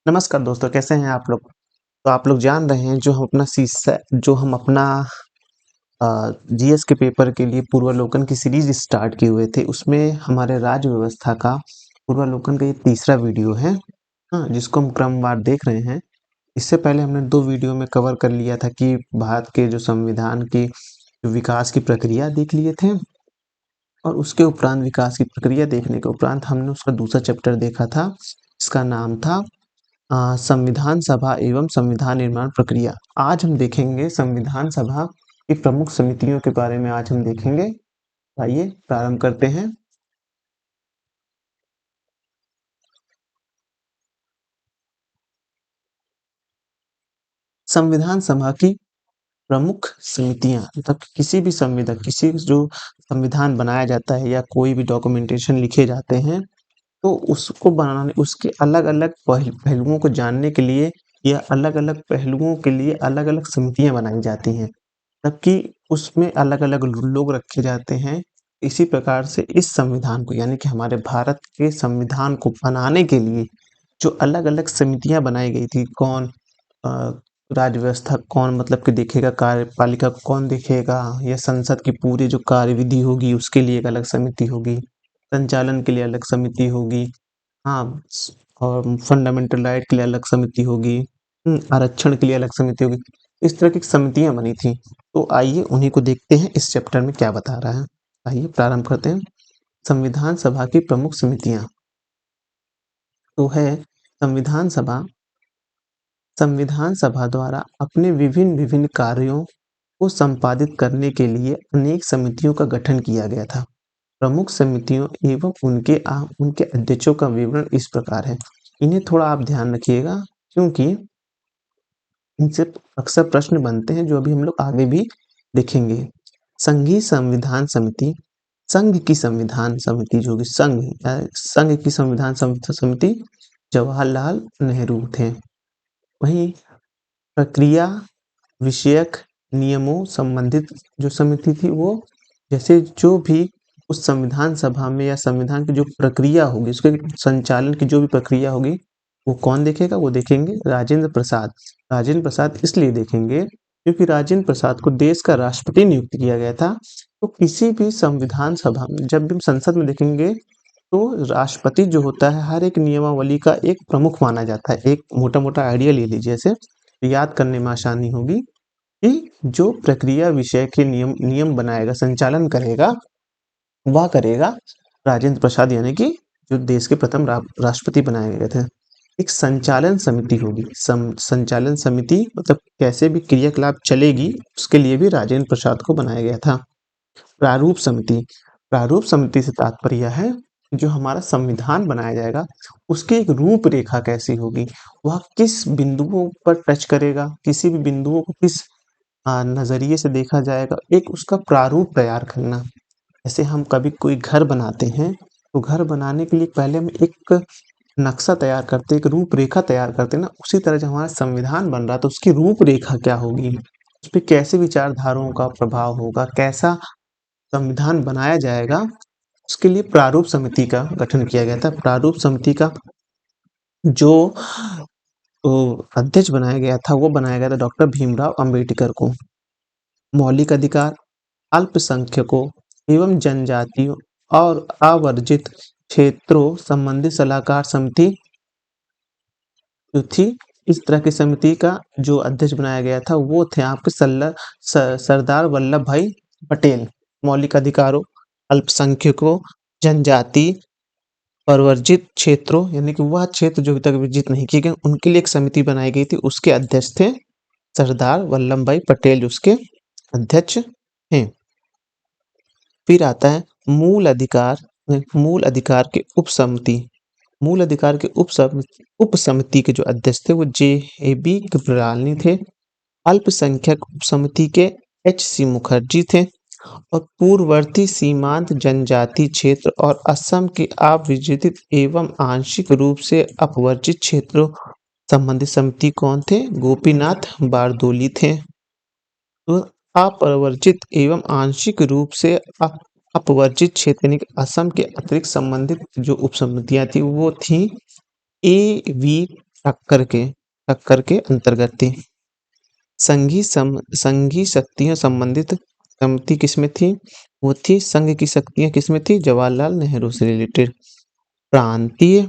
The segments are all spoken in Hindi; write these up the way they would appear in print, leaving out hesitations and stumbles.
नमस्कार दोस्तों, कैसे हैं आप लोग? तो आप लोग जान रहे हैं जो हम अपना जीएस के पेपर के लिए पूर्वालोकन की सीरीज़ स्टार्ट किए हुए थे, उसमें हमारे राज्य व्यवस्था का पूर्वालोकन का ये तीसरा वीडियो है, हाँ, जिसको हम क्रमवार देख रहे हैं। इससे पहले हमने 2 वीडियो में कवर कर लिया था कि भारत के जो संविधान की जो विकास की प्रक्रिया देख लिए थे और उसके उपरांत विकास की प्रक्रिया देखने के उपरांत हमने उसका दूसरा चैप्टर देखा था, जिसका नाम था संविधान सभा एवं संविधान निर्माण प्रक्रिया। आज हम देखेंगे संविधान सभा की प्रमुख समितियों के बारे में आज हम देखेंगे। आइए प्रारंभ करते हैं। संविधान सभा की प्रमुख समितियां मतलब किसी जो संविधान बनाया जाता है या कोई भी डॉक्यूमेंटेशन लिखे जाते हैं तो उसको बनाने उसके अलग-अलग पहलुओं को जानने के लिए या अलग-अलग पहलुओं के लिए अलग-अलग समितियां बनाई जाती हैं। जबकि उसमें अलग-अलग लोग रखे जाते हैं। इसी प्रकार से इस संविधान को यानी कि हमारे भारत के संविधान को बनाने के लिए जो अलग-अलग समितियाँ बनाई गई थी, कौन राज्य व्यवस्था कौन मतलब कि देखेगा, कार्यपालिका को कौन देखेगा या संसद की पूरी जो कार्यविधि होगी उसके लिए एक अलग समिति होगी, संचालन के लिए अलग समिति होगी। हाँ, और फंडामेंटल राइट के लिए अलग समिति होगी, आरक्षण के लिए अलग समिति होगी। इस तरह की समितियाँ बनी थी। तो आइए उन्हीं को देखते हैं इस चैप्टर में क्या बता रहा है। आइए प्रारंभ करते हैं। संविधान सभा की प्रमुख समितियाँ तो है संविधान सभा। संविधान सभा द्वारा अपने विभिन्न-विभिन्न कार्यों को संपादित करने के लिए अनेक समितियों का गठन किया गया था। प्रमुख समितियों एवं उनके अध्यक्षों का विवरण इस प्रकार है। इन्हें थोड़ा आप ध्यान रखिएगा क्योंकि इनसे अक्सर प्रश्न बनते हैं जो अभी हम लोग आगे भी देखेंगे। संघीय संविधान समिति, संघ की संविधान समिति जो कि संघ की संविधान समिति जवाहरलाल नेहरू थे। वहीं प्रक्रिया विषयक नियमों संबंधित जो समिति थी वो जैसे जो भी उस संविधान सभा में या संविधान की जो प्रक्रिया होगी उसके संचालन की जो भी प्रक्रिया होगी वो कौन देखेगा? वो देखेंगे राजेंद्र प्रसाद। राजेंद्र प्रसाद इसलिए देखेंगे क्योंकि राजेंद्र प्रसाद को देश का राष्ट्रपति नियुक्त किया गया था। तो किसी भी संविधान सभा में जब भी हम संसद में देखेंगे तो राष्ट्रपति जो होता है हर एक नियमावली का एक प्रमुख माना जाता है। एक मोटा-मोटा आइडिया ले लीजिए ऐसे, याद करने में आसानी होगी कि जो प्रक्रिया विषय के नियम बनाएगा, संचालन करेगा, वह करेगा राजेंद्र प्रसाद यानी कि जो देश के प्रथम राष्ट्रपति बनाए गए थे। एक संचालन समिति होगी। संचालन समिति मतलब कैसे भी क्रियाकलाप चलेगी उसके लिए भी राजेंद्र प्रसाद को बनाया गया था। प्रारूप समिति, प्रारूप समिति से तात्पर्य है जो हमारा संविधान बनाया जाएगा उसकी एक रूपरेखा कैसी होगी, वह किस बिंदुओं पर टच करेगा, किसी भी बिंदुओं को किस नज़रिए से देखा जाएगा, एक उसका प्रारूप तैयार करना। जैसे हम कभी कोई घर बनाते हैं तो घर बनाने के लिए पहले हम एक नक्शा तैयार करते हैं, एक रूपरेखा तैयार करते हैं ना, उसी तरह जब हमारा संविधान बन रहा है तो उसकी रूपरेखा क्या होगी, उस पे कैसे विचारधाराओं का प्रभाव होगा, कैसा संविधान बनाया जाएगा, उसके लिए प्रारूप समिति का गठन किया गया था। प्रारूप समिति का जो अध्यक्ष बनाया गया था वो बनाया गया था डॉक्टर भीमराव अंबेडकर को। मौलिक अधिकार, अल्पसंख्यकों एवं जनजातियों और आवर्जित क्षेत्रों संबंधी सलाहकार समिति जो थी, इस तरह की समिति का जो अध्यक्ष बनाया गया था वो थे आपके सरदार वल्लभ भाई पटेल। मौलिक अधिकारों, अल्पसंख्यकों, जनजाति, परवर्जित क्षेत्रों यानी कि वह क्षेत्र जो अभी तक विजित नहीं किए गए उनके लिए एक समिति बनाई गई थी, उसके अध्यक्ष थे सरदार वल्लभ भाई पटेल जो उसके अध्यक्ष हैं। फिर आता है मूल अधिकार के उपसमिति। मूल अधिकार के उपसमिति के जो अध्यक्ष थे वो जे.ए.बी. कृपलानी थे। अल्पसंख्यक उपसमिति के एच.सी. मुखर्जी थे और पूर्ववर्ती सीमांत जनजाति क्षेत्र और असम के अविभजित एवं आंशिक रूप से अपवर्जित क्षेत्रों संबंधित समिति कौन थे? गोपीनाथ बारदोली थे। तो अपवर्जित एवं आंशिक रूप से अपवर्जित क्षेत्र यानी कि असम के अतिरिक्त संबंधित जो उपसमितियां थी वो थी ए.वी. टक्कर के अंतर्गत थी। संघी शक्तियों संबंधित समिति किसमें थी? वो थी संघ की शक्तियां किसमें थी? जवाहरलाल नेहरू से रिलेटेड। प्रांतीय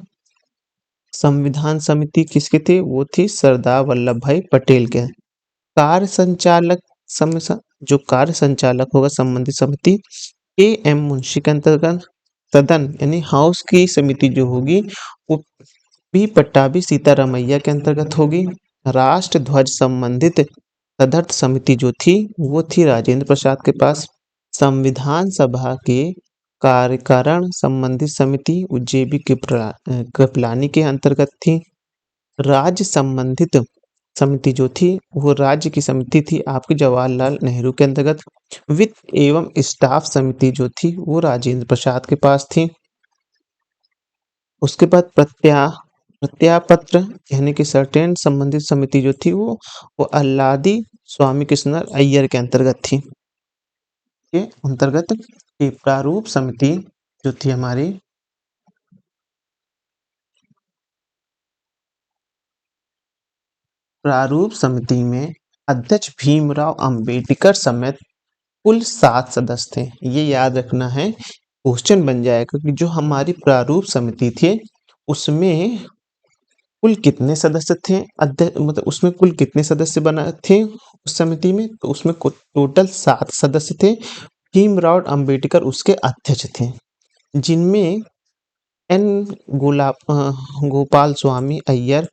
संविधान समिति किसकी थी? वो थी सरदार वल्लभ भाई पटेल के। कार्य संचालक जो कार्य संचालक होगा संबंधित समिति के एम मुंशी के अंतर्गत। सदन यानी हाउस की समिति जो होगी वो पी पट्टाभी सीतारामैया के अंतर्गत होगी। राष्ट्र ध्वज संबंधित तदर्थ समिति जो थी वो थी राजेंद्र प्रसाद के पास। संविधान सभा के कार्यकारण संबंधित समिति जेबी कृपलानी के अंतर्गत थी। राज्य संबंधित समिति जो थी वो राज्य की समिति थी आपकी जवाहरलाल नेहरू के अंतर्गत। वित्त एवं स्टाफ समिति जो थी वो राजेंद्र प्रसाद के पास थी। उसके बाद प्रत्यापत्र यानी कि सर्टेन संबंधित समिति जो थी वो अल्लादी स्वामी कृष्ण अय्यर के अंतर्गत थी। के अंतर्गत प्रारूप समिति जो थी हमारी प्रारूप समिति में अध्यक्ष भीमराव अंबेडकर समेत कुल 7 सदस्य थे। ये याद रखना है, क्वेश्चन बन जाएगा कि जो हमारी प्रारूप समिति थी उसमें कुल कितने सदस्य थे? अध्यक्ष मतलब उसमें कुल कितने सदस्य बना थे उस समिति में? तो उसमें टोटल 7 सदस्य थे। भीमराव अंबेडकर उसके अध्यक्ष थे, जिनमें N Gopal Swami Ayyar,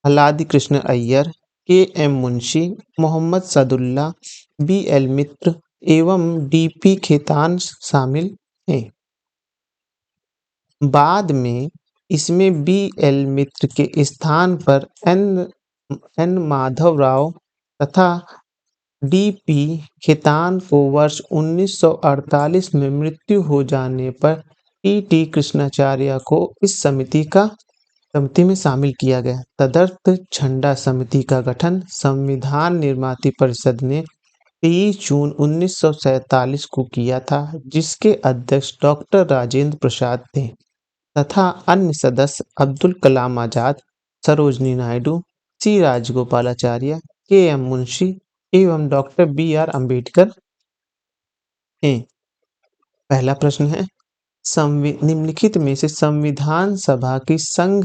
Alladi Krishna Ayyar, K M Munshi, Mohammad Sadulla, B L Mitra एवं डीपी खेतान शामिल हैं। बाद में इसमें बी एल मित्र के स्थान पर एन माधव राव तथा डीपी खेतान को वर्ष 1948 में मृत्यु हो जाने पर टी कृष्णाचार्य को इस समिति में शामिल किया गया। तदर्थ झंडा समिति का गठन संविधान निर्माती परिषद ने 23 जून 1947 को किया था, जिसके अध्यक्ष डॉक्टर राजेंद्र प्रसाद थे तथा अन्य सदस्य अब्दुल कलाम आजाद, सरोजनी नायडू, सी राजगोपालाचार्य, के एम मुंशी एवं डॉक्टर बी आर अम्बेडकर हैं। पहला प्रश्न है, निम्नलिखित में से संविधान सभा की संघ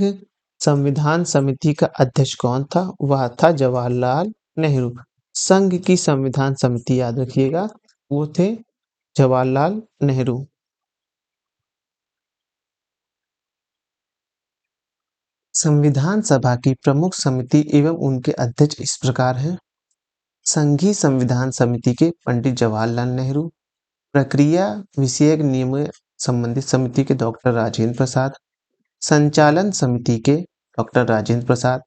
संविधान समिति का अध्यक्ष कौन था? वह था जवाहरलाल नेहरू। संघ की संविधान समिति याद रखिएगा, वो थे जवाहरलाल नेहरू। संविधान सभा की प्रमुख समिति एवं उनके अध्यक्ष इस प्रकार हैं। संघीय संविधान समिति के पंडित जवाहरलाल नेहरू, प्रक्रिया विषयक नियम संबंधित समिति के डॉक्टर राजेंद्र प्रसाद, संचालन समिति के डॉक्टर राजेंद्र प्रसाद,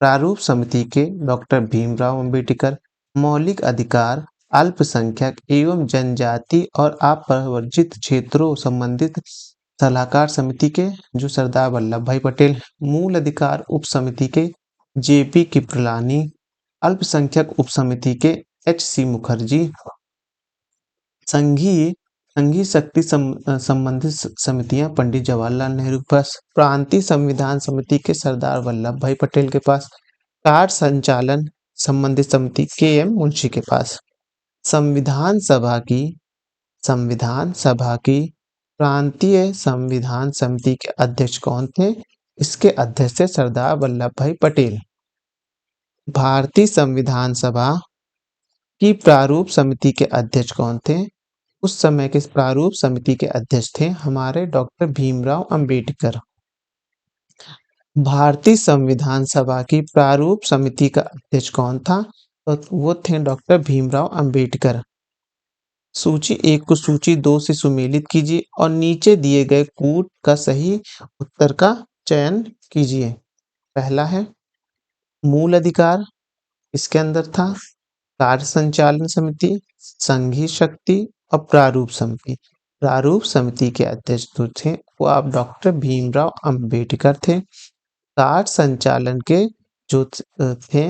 प्रारूप समिति के डॉक्टर भीमराव अंबेडकर, मौलिक अधिकार, अल्पसंख्यक एवं जनजाति और अप्रवर्जित क्षेत्रों संबंधित सलाहकार समिति के जो सरदार वल्लभ भाई पटेल, मूल अधिकार उप समिति के जेपी कृपलानी, अल्पसंख्यक उप समिति के एच.सी. मुखर्जी, संघीय शक्ति संबंधित समितियां पंडित जवाहरलाल नेहरू के पास, प्रांतीय संविधान समिति के सरदार वल्लभ भाई पटेल के पास, कार्य संचालन संबंधित समिति के एम मुंशी के पास। संविधान सभा की प्रांतीय संविधान समिति के अध्यक्ष कौन थे? इसके अध्यक्ष थे सरदार वल्लभ भाई पटेल। भारतीय संविधान सभा की प्रारूप समिति के अध्यक्ष कौन थे? उस समय के प्रारूप समिति के अध्यक्ष थे हमारे डॉक्टर भीमराव अंबेडकर। भारतीय संविधान सभा की प्रारूप समिति का अध्यक्ष कौन था? तो वो थे डॉक्टर भीमराव अंबेडकर। सूची 1 को सूची 2 से सुमेलित कीजिए और नीचे दिए गए कूट का सही उत्तर का चयन कीजिए। पहला है मूल अधिकार, इसके अंदर था कार्य संचालन समिति, संघीय शक्ति और प्रारूप समिति। प्रारूप समिति के अध्यक्ष जो थे वो आप डॉक्टर भीमराव अंबेडकर थे। कार्य संचालन के जो थे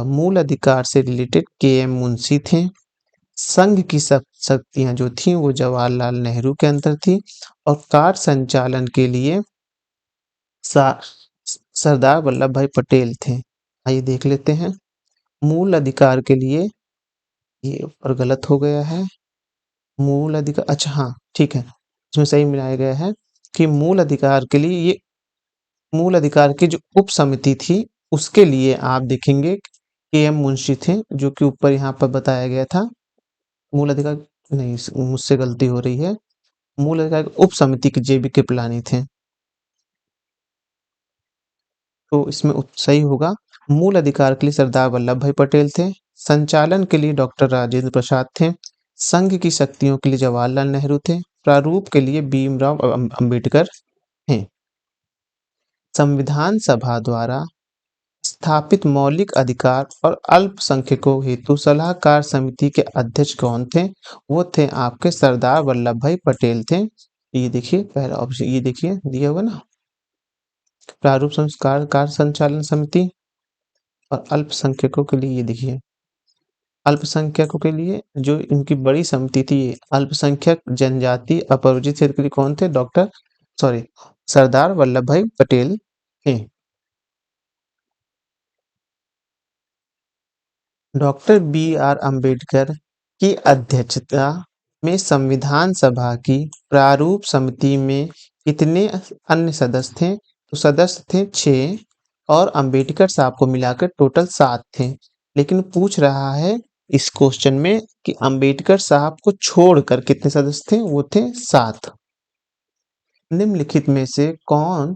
मूल अधिकार से रिलेटेड के एम मुंशी थे। संघ की शक्तियां जो थी वो जवाहरलाल नेहरू के अंदर थी और कार्य संचालन के लिए सरदार वल्लभ भाई पटेल थे। आइए देख लेते हैं। मूल अधिकार के लिए ये ऊपर गलत हो गया है। मूल अधिकार, अच्छा हाँ, ठीक है। इसमें सही मिलाया गया है कि मूल अधिकार के लिए ये मूल अधिकार की जो उप समिति थी, उसके लिए आप देखेंगे के.एम. मुंशी थे, जो कि ऊपर यहाँ पर बताया गया था। मूल अधिकार नहीं, मुझसे गलती हो रही है। मूल अधिकार की उप समिति के जे.बी. कृपलानी थे। तो इसमें सही होगा। मूल अधिकार के लिए सरदार वल्लभ भाई पटेल थे। संचालन के लिए डॉक्टर राजेंद्र प्रसाद थे। संघ की शक्तियों के लिए जवाहरलाल नेहरू थे। प्रारूप के लिए भीमराव अंबेडकर हैं। संविधान सभा द्वारा स्थापित मौलिक अधिकार और अल्पसंख्यकों हेतु सलाहकार समिति के अध्यक्ष कौन थे? वो थे आपके सरदार वल्लभ भाई पटेल थे। ये देखिए पहला ऑप्शन, ये देखिए दिया हुआ ना, प्रारूप संस्कार कार्य संचालन समिति। और अल्पसंख्यकों के लिए ये देखिए, अल्पसंख्यकों के लिए जो इनकी बड़ी समिति थी, अल्पसंख्यक जनजाति अपरिचित क्षेत्र के लिए कौन थे? सरदार वल्लभ भाई पटेल थे। डॉक्टर बी आर अम्बेडकर की अध्यक्षता में संविधान सभा की प्रारूप समिति में कितने अन्य सदस्य थे? तो सदस्य थे 6 और अम्बेडकर साहब को मिलाकर टोटल 7 थे। लेकिन पूछ रहा है इस क्वेश्चन में कि अम्बेडकर साहब को छोड़कर कितने सदस्य थे? वो थे 7। निम्नलिखित में से कौन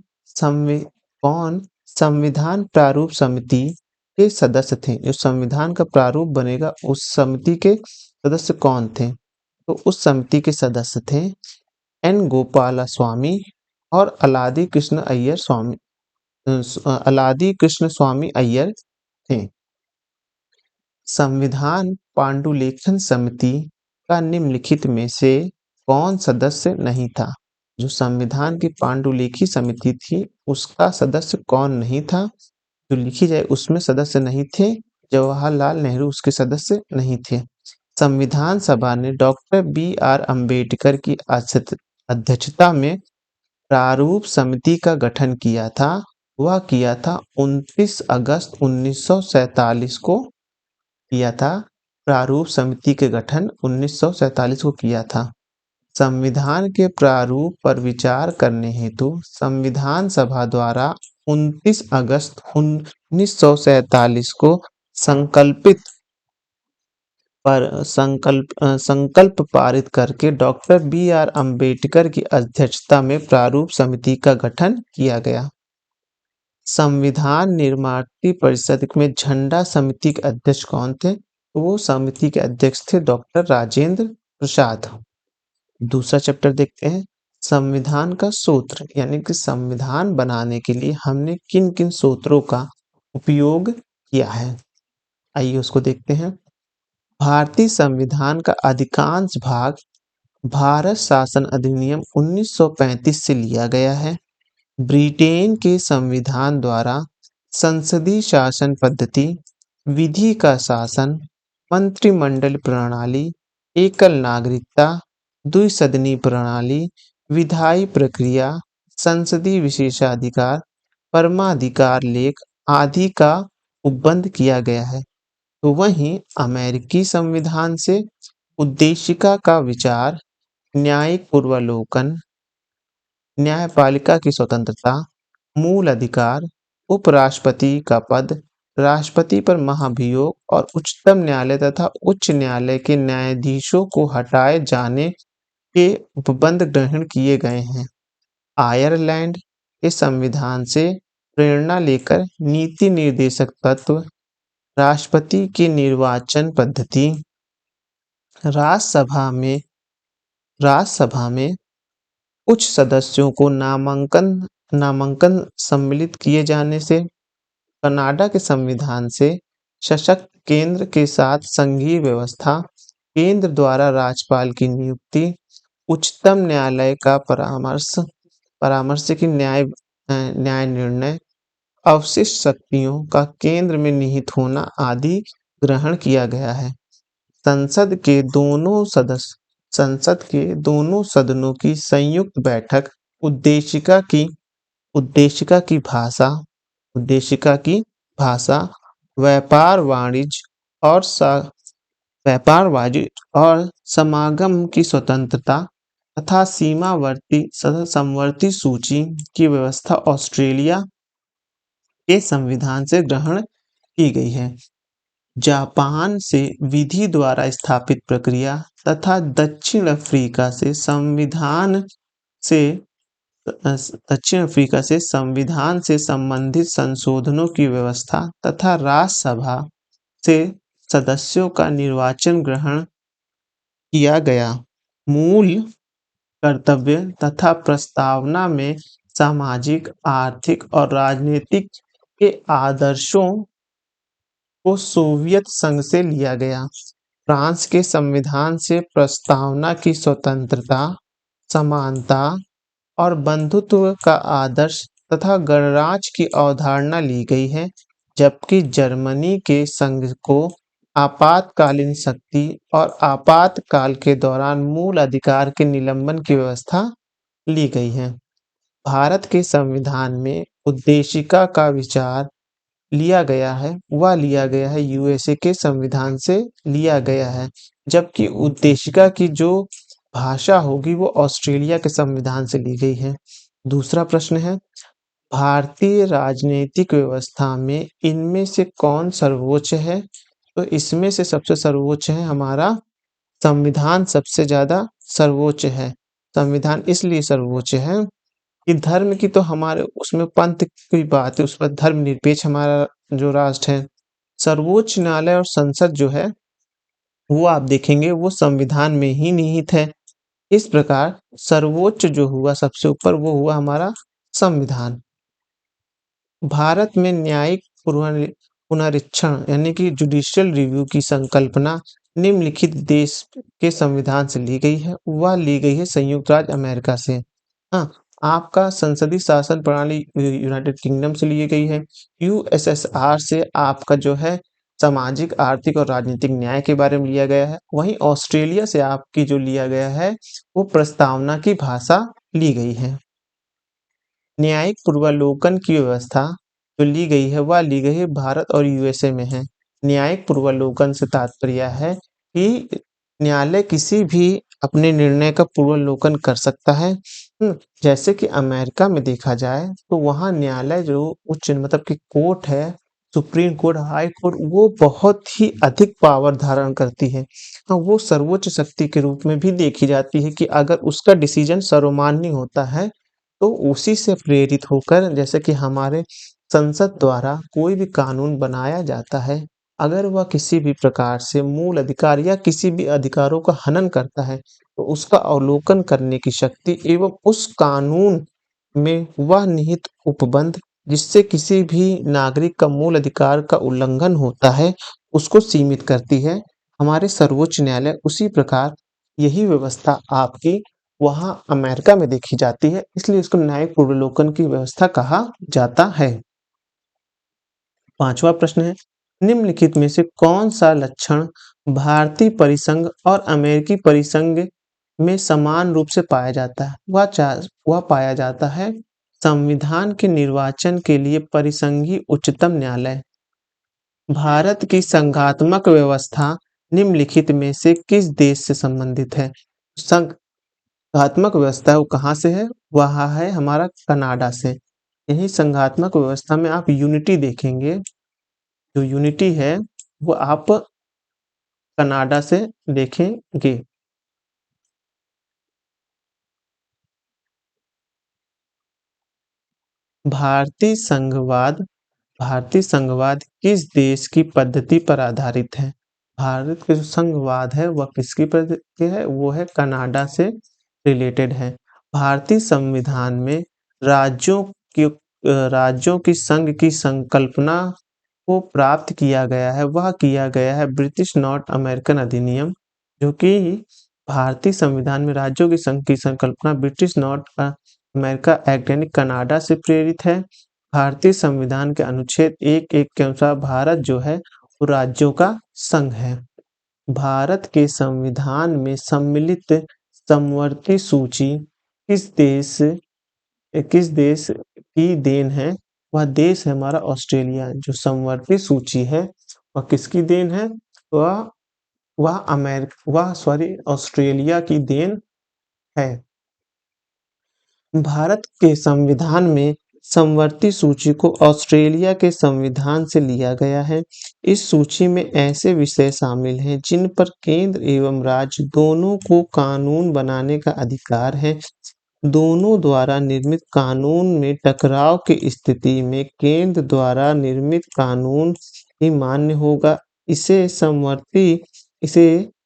संविधान प्रारूप समिति के सदस्य थे? जो संविधान का प्रारूप बनेगा उस समिति के सदस्य कौन थे? तो उस समिति के सदस्य थे एन गोपाला स्वामी और अलादी कृष्ण स्वामी अय्यर थे। संविधान पांडुलेखन समिति का निम्नलिखित में से कौन सदस्य नहीं था? जो संविधान की पांडुलिखी समिति थी उसका सदस्य कौन नहीं था? जो लिखी जाए उसमें सदस्य नहीं थे। जवाहरलाल नेहरू उसके सदस्य नहीं थे। संविधान सभा ने डॉक्टर बी आर अम्बेडकर की अध्यक्षता में प्रारूप समिति का गठन किया था। वह किया था 29 अगस्त 1947 को किया था। प्रारूप समिति के गठन 1947 को किया था। संविधान के प्रारूप पर विचार करने हेतु संविधान सभा द्वारा 29 अगस्त 1947 को संकल्प पारित करके डॉक्टर बी आर अम्बेडकर की अध्यक्षता में प्रारूप समिति का गठन किया गया। संविधान निर्मात्री परिषद में झंडा समिति के अध्यक्ष कौन थे? तो वो समिति के अध्यक्ष थे डॉक्टर राजेंद्र प्रसाद। दूसरा चैप्टर देखते हैं, संविधान का सूत्र, यानी कि संविधान बनाने के लिए हमने किन किन सूत्रों का उपयोग किया है। आइए उसको देखते हैं। भारतीय संविधान का अधिकांश भाग भारत शासन अधिनियम 1935 से लिया गया है। ब्रिटेन के संविधान द्वारा संसदीय शासन पद्धति, विधि का शासन, मंत्रिमंडल प्रणाली, एकल नागरिकता, द्विसदनी प्रणाली, विधायी प्रक्रिया, संसदीय विशेषाधिकार, परमाधिकार लेख आदि का उपबंध किया गया है। तो वहीं अमेरिकी संविधान से उद्देशिका का विचार, न्यायिक पूर्वावलोकन, न्यायपालिका की स्वतंत्रता, मूल अधिकार, उपराष्ट्रपति का पद, राष्ट्रपति पर महाभियोग और उच्चतम न्यायालय तथा उच्च न्यायालय के न्यायाधीशों को हटाए जाने के उपबंध ग्रहण किए गए हैं। आयरलैंड के संविधान से प्रेरणा लेकर नीति निर्देशक तत्व, राष्ट्रपति की निर्वाचन पद्धति, राज्यसभा में कुछ सदस्यों को नामांकन सम्मिलित किए जाने से, कनाडा के संविधान से सशक्त केंद्र के साथ संघीय व्यवस्था, केंद्र द्वारा राज्यपाल की नियुक्ति, उच्चतम न्यायालय का परामर्श की न्याय निर्णय, अवशिष्ट शक्तियों का केंद्र में निहित होना आदि ग्रहण किया गया है। संसद के दोनों सदनों की संयुक्त बैठक उद्देशिका की भाषा, उद्देशिका की भाषा, व्यापार वाणिज्य और व्यापार वाणिज्य और समागम की स्वतंत्रता तथा सीमावर्ती समवर्ती सूची की व्यवस्था ऑस्ट्रेलिया के संविधान से ग्रहण की गई है। जापान से विधि द्वारा स्थापित प्रक्रिया तथा से दक्षिण अफ्रीका से संविधान से संबंधित संशोधनों की व्यवस्था तथा राज्यसभा से सदस्यों का निर्वाचन ग्रहण किया गया। मूल कर्तव्य तथा प्रस्तावना में सामाजिक, आर्थिक और राजनीतिक के आदर्शों को सोवियत संघ से लिया गया। फ्रांस के संविधान से प्रस्तावना की स्वतंत्रता, समानता और बंधुत्व का आदर्श तथा गणराज्य की अवधारणा ली गई है, जबकि जर्मनी के संघ को आपातकालीन शक्ति और आपातकाल के दौरान मूल अधिकार के निलंबन की व्यवस्था ली गई है। भारत के संविधान में उद्देशिका का विचार लिया गया है, वह लिया गया है यूएसए के संविधान से लिया गया है, जबकि उद्देशिका की जो भाषा होगी वो ऑस्ट्रेलिया के संविधान से ली गई है। दूसरा प्रश्न है, भारतीय राजनीतिक व्यवस्था में इनमें से कौन सर्वोच्च है? तो इसमें से सबसे सर्वोच्च है हमारा संविधान, सबसे ज्यादा सर्वोच्च है। संविधान इसलिए सर्वोच्च है कि धर्म की तो हमारे उसमें पंथ की बात है, उस पर धर्मनिरपेक्ष हमारा जो राष्ट्र है। सर्वोच्च न्यायालय और संसद जो है वो आप देखेंगे वो संविधान में ही निहित है। इस प्रकार सर्वोच्च जो हुआ सबसे ऊपर वो हुआ हमारा संविधान। भारत में न्यायिक पुनरीक्षण यानी कि जुडिशियल रिव्यू की संकल्पना निम्नलिखित देश के संविधान से ली गई है, वह ली गई है संयुक्त राज्य अमेरिका से। हाँ, आपका संसदीय शासन प्रणाली यूनाइटेड किंगडम से ली गई है। यूएसएसआर से आपका जो है सामाजिक, आर्थिक और राजनीतिक न्याय के बारे में लिया गया है। वहीं ऑस्ट्रेलिया से आपकी जो लिया गया है वो प्रस्तावना की भाषा ली गई है। न्यायिक पूर्वावलोकन की व्यवस्था जो ली गई है वह ली गई है भारत और यूएसए में है। न्यायिक पूर्वावलोकन से तात्पर्य है कि न्यायालय किसी भी अपने निर्णय का पूर्वावलोकन कर सकता है। जैसे कि अमेरिका में देखा जाए तो वहाँ न्यायालय जो उच्च मतलब कि कोर्ट है, सुप्रीम कोर्ट, हाई कोर्ट, वो बहुत ही अधिक पावर धारण करती है। वो सर्वोच्च शक्ति के रूप में भी देखी जाती है कि अगर उसका डिसीजन सर्वमान्य होता है तो उसी से प्रेरित होकर जैसे कि हमारे संसद द्वारा कोई भी कानून बनाया जाता है, अगर वह किसी भी प्रकार से मूल अधिकार या किसी भी अधिकारों का हनन करता है तो उसका अवलोकन करने की शक्ति एवं उस कानून में वह निहित उपबंध जिससे किसी भी नागरिक का मूल अधिकार का उल्लंघन होता है उसको सीमित करती है। हमारे सर्वोच्च न्यायालय उसी प्रकार यही व्यवस्था आपकी वहाँ अमेरिका में देखी जाती है, इसलिए इसको न्यायिक पूर्वावलोकन की व्यवस्था कहा जाता है। पांचवा प्रश्न है, निम्नलिखित में से कौन सा लक्षण भारतीय परिसंघ और अमेरिकी परिसंघ में समान रूप से पाया जाता है? वह पाया जाता है संविधान के निर्वाचन के लिए परिसंघीय उच्चतम न्यायालय। भारत की संघात्मक व्यवस्था निम्नलिखित में से किस देश से संबंधित है? संघात्मक व्यवस्था वो कहाँ से है? वह है हमारा कनाडा से। यही संघात्मक व्यवस्था में आप यूनिटी देखेंगे, जो यूनिटी है वो आप कनाडा से देखेंगे। भारतीय संघवाद भारतीय संघवाद किस देश की पद्धति पर आधारित है? भारत के जो संघवाद है वह किसकी पद्धति है? वो है कनाडा से रिलेटेड है। भारतीय संविधान में राज्यों राज्यों की संघ की संकल्पना को प्राप्त किया गया है, वह किया गया है ब्रिटिश नॉर्थ अमेरिकन अधिनियम, जो कि भारतीय संविधान में राज्यों की संघ की संकल्पना ब्रिटिश नॉर्थ अमेरिका एक्ट यानी कनाडा से प्रेरित है। भारतीय संविधान के अनुच्छेद 1(1) के अनुसार भारत जो है वो राज्यों का संघ है। भारत के संविधान में सम्मिलित समवर्ती सूची किस देश की देन है? वह देश है हमारा ऑस्ट्रेलिया। जो समवर्ती सूची है वह किसकी देन है? वह ऑस्ट्रेलिया की देन है। भारत के संविधान में समवर्ती सूची को ऑस्ट्रेलिया के संविधान से लिया गया है। इस सूची में ऐसे विषय शामिल हैं जिन पर केंद्र एवं राज्य दोनों को कानून बनाने का अधिकार है। दोनों द्वारा निर्मित कानून में टकराव की स्थिति में केंद्र द्वारा निर्मित कानून ही मान्य होगा। इसे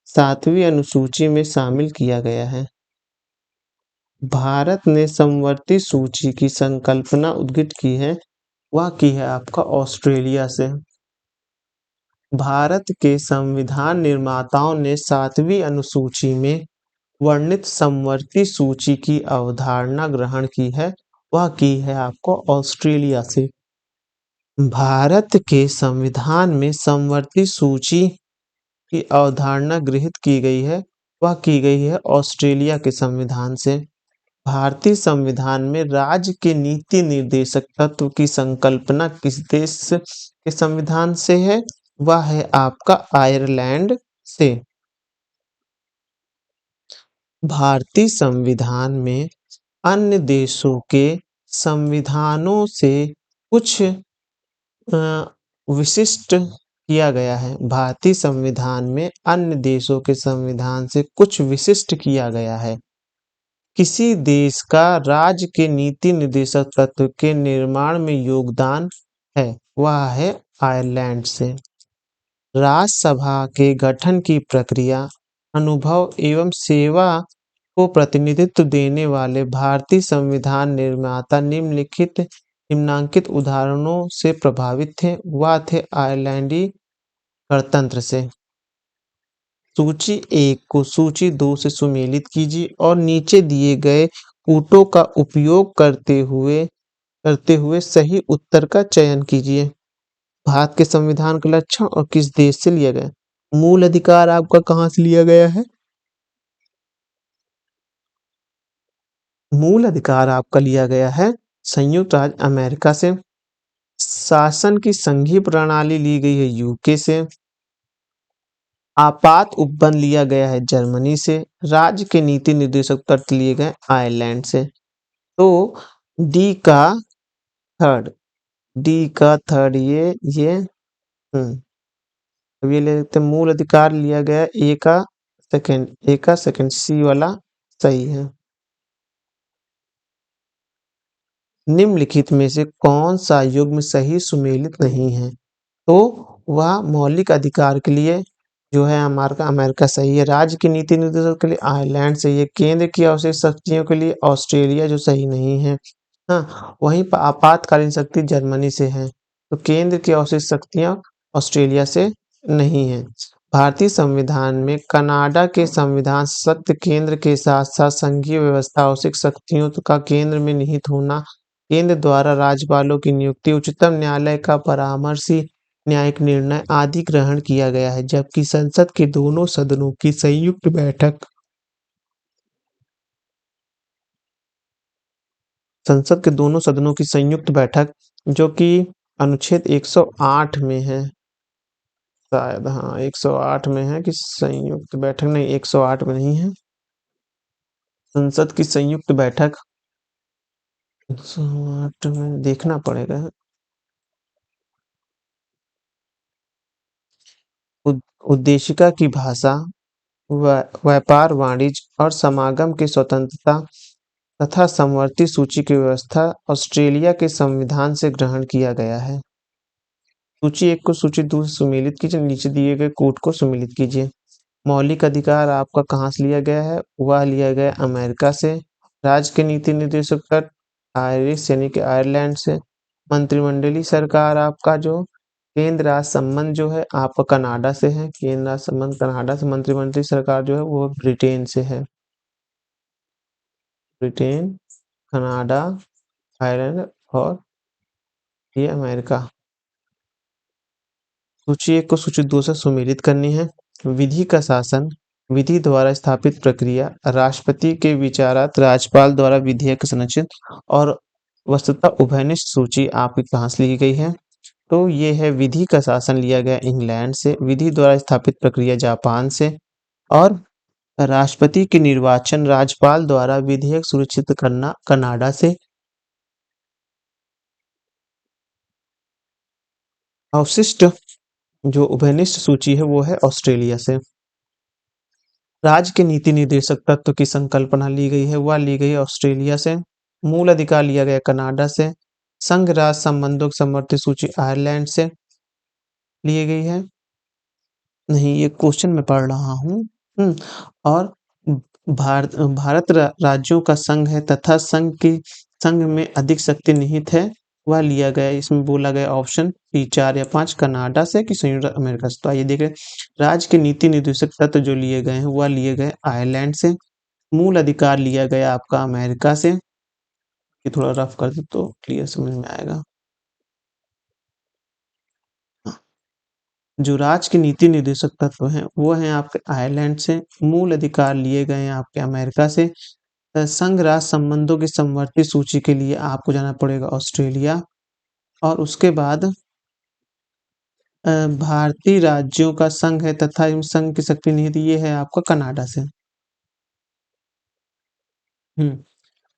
7वीं अनुसूची में शामिल किया गया है। भारत ने समवर्ती सूची की संकल्पना उद्घाटित की है, वह की है आपका ऑस्ट्रेलिया से। भारत के संविधान निर्माताओं ने 7वीं अनुसूची में वर्णित समवर्ती सूची की अवधारणा ग्रहण की है, वह की है आपको ऑस्ट्रेलिया से। भारत के संविधान में समवर्ती सूची की अवधारणा गृहीत की गई है, वह की गई है ऑस्ट्रेलिया के संविधान से। भारतीय संविधान में राज्य के नीति निर्देशक तत्व की संकल्पना किस देश के संविधान से है? वह है आपका आयरलैंड से। भारतीय संविधान में अन्य देशों के संविधानों से कुछ विशिष्ट किया गया है। भारतीय संविधान में अन्य देशों के संविधान से कुछ विशिष्ट किया गया है। किसी देश का राज्य के नीति निर्देशक तत्व के निर्माण में योगदान है, वह है आयरलैंड से। राज्यसभा के गठन की प्रक्रिया, अनुभव एवं सेवा को प्रतिनिधित्व देने वाले भारतीय संविधान निर्माता निम्नांकित उदाहरणों से प्रभावित थे, वह थे आयरलैंडी गणतंत्र से। सूची 1 को सूची 2 से सुमेलित कीजिए और नीचे दिए गए कूटों का उपयोग करते हुए सही उत्तर का चयन कीजिए। भारत के संविधान का लक्षण और किस देश से लिया गया? मूल अधिकार आपका कहाँ से लिया गया है? मूल अधिकार आपका लिया गया है संयुक्त राज्य अमेरिका से। शासन की संघीय प्रणाली ली गई है यूके से। आपात उपबंध लिया गया है जर्मनी से। राज्य के नीति निर्देशक तत्व लिए गए आयरलैंड से। तो डी का थर्ड ये अब ये ले लेते हैं। मूल अधिकार लिया गया ए का सेकंड सी वाला सही है। निम्नलिखित में से कौन सा युग्म सही सुमेलित नहीं है? तो वह मौलिक अधिकार के लिए जो है हमारा अमेरिका सही है। राज्य की नीति निर्देशक के लिए आयरलैंड सही है। केंद्र की आवश्यक शक्तियों के लिए ऑस्ट्रेलिया जो सही नहीं है। हाँ, वहीं पर आपातकालीन शक्ति जर्मनी से है। तो केंद्र की आवश्यक शक्तियां ऑस्ट्रेलिया से नहीं है। भारतीय संविधान में कनाडा के संविधान सशक्त केंद्र के साथ साथ संघीय व्यवस्था आवश्यक शक्तियों का केंद्र में निहित होना, केंद्र द्वारा राज्यपालों की नियुक्ति, उच्चतम न्यायालय का परामर्शी न्यायिक निर्णय आदि ग्रहण किया गया है। जबकि संसद के दोनों सदनों की संयुक्त बैठक जो कि अनुच्छेद 108 में है, शायद हाँ 108 में है कि संयुक्त बैठक नहीं, 108 में नहीं है। संसद की संयुक्त बैठक 108 में देखना पड़ेगा। उद्देशिका की भाषा, व्यापार, वाणिज्य और समागम की स्वतंत्रता तथा समवर्ती सूची की व्यवस्था ऑस्ट्रेलिया के संविधान से ग्रहण किया गया है। सूची 1 को सूची 2 से सुमेलित कीजिए। नीचे दिए गए कोड को सुमेलित कीजिए। मौलिक अधिकार आपका कहाँ से लिया गया है? वह लिया गया अमेरिका से। राज्य के नीति निर्देशक तत्व आयरिश यानी कि आयरलैंड से। मंत्रिमंडलीय सरकार आपका जो केंद्र राज्य संबंध जो है आपका कनाडा से है। केंद्र राज्य संबंध कनाडा से। मंत्रिमंडलीय सरकार जो है वो ब्रिटेन से है। ब्रिटेन, कनाडा, आयरलैंड और ये अमेरिका। सूची 1 को सूची 2 से सुमेलित करनी है। विधि का शासन, विधि द्वारा स्थापित प्रक्रिया, राष्ट्रपति के विचारात राज्यपाल द्वारा विधेयक संरचित और वस्तुतः उभयनिष्ठ सूची आपकी कहाँ से ली गई है? तो ये है विधि का शासन लिया गया इंग्लैंड से, विधि द्वारा स्थापित प्रक्रिया जापान से और राष्ट्रपति के निर्वाचन राज्यपाल द्वारा विधेयक सुरक्षित करना कनाडा से। अवशिष्ट जो उभयनिष्ठ सूची है वो है ऑस्ट्रेलिया से। राज्य के नीति निर्देशक तत्व की संकल्पना ली गई है, वह ली गई है ऑस्ट्रेलिया से। मूल अधिकार लिया गया कनाडा से। संघ राज्य संबंधों की समवर्ती सूची आयरलैंड से ली गई है। नहीं, ये क्वेश्चन मैं पढ़ रहा हूँ। और भारत राज्यों का संघ है तथा संघ में अधिक शक्ति निहित है, वह लिया गया है। इसमें बोला गया ऑप्शन पी 4 या 5 कनाडा से कि संयुक्त अमेरिका से। तो आइए देख रहे हैं राज्य के नीति निर्देशक तत्व जो लिए गए हैं वह लिए गए आयरलैंड से। मूल अधिकार लिया गया आपका अमेरिका से। ये थोड़ा रफ कर दे तो क्लियर समझ में आएगा। जो राज्य के नीति निर्देशक तत्व हैं वो हैं आपके आयरलैंड से। मूल अधिकार लिए गए हैं आपके अमेरिका से। संघ राज्य संबंधों की समवर्ती सूची के लिए आपको जाना पड़ेगा ऑस्ट्रेलिया। और उसके बाद भारतीय राज्यों का संघ है तथा इन संघ की शक्ति निहित ये है आपका कनाडा से।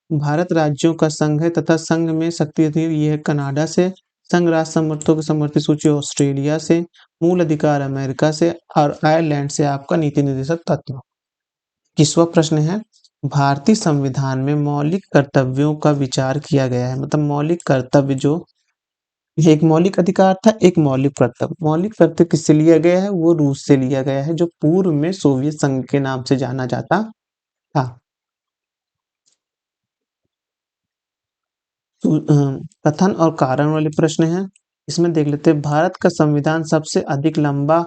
भारत राज्यों का संघ है तथा संघ में शक्ति निहित ये है कनाडा से। संघ राज्य समर्थों की समवर्ती सूची ऑस्ट्रेलिया से। मूल अधिकार अमेरिका से और आयरलैंड से आपका नीति निर्देशक तत्व। 21वां प्रश्न है भारतीय संविधान में मौलिक कर्तव्यों का विचार किया गया है। मतलब मौलिक कर्तव्य जो एक मौलिक अधिकार था, एक मौलिक कर्तव्य। मौलिक कर्तव्य किससे लिया गया है? वो रूस से लिया गया है जो पूर्व में सोवियत संघ के नाम से जाना जाता था। तो, कथन और कारण वाले प्रश्न हैं। इसमें देख लेते हैं भारत का संविधान सबसे अधिक लंबा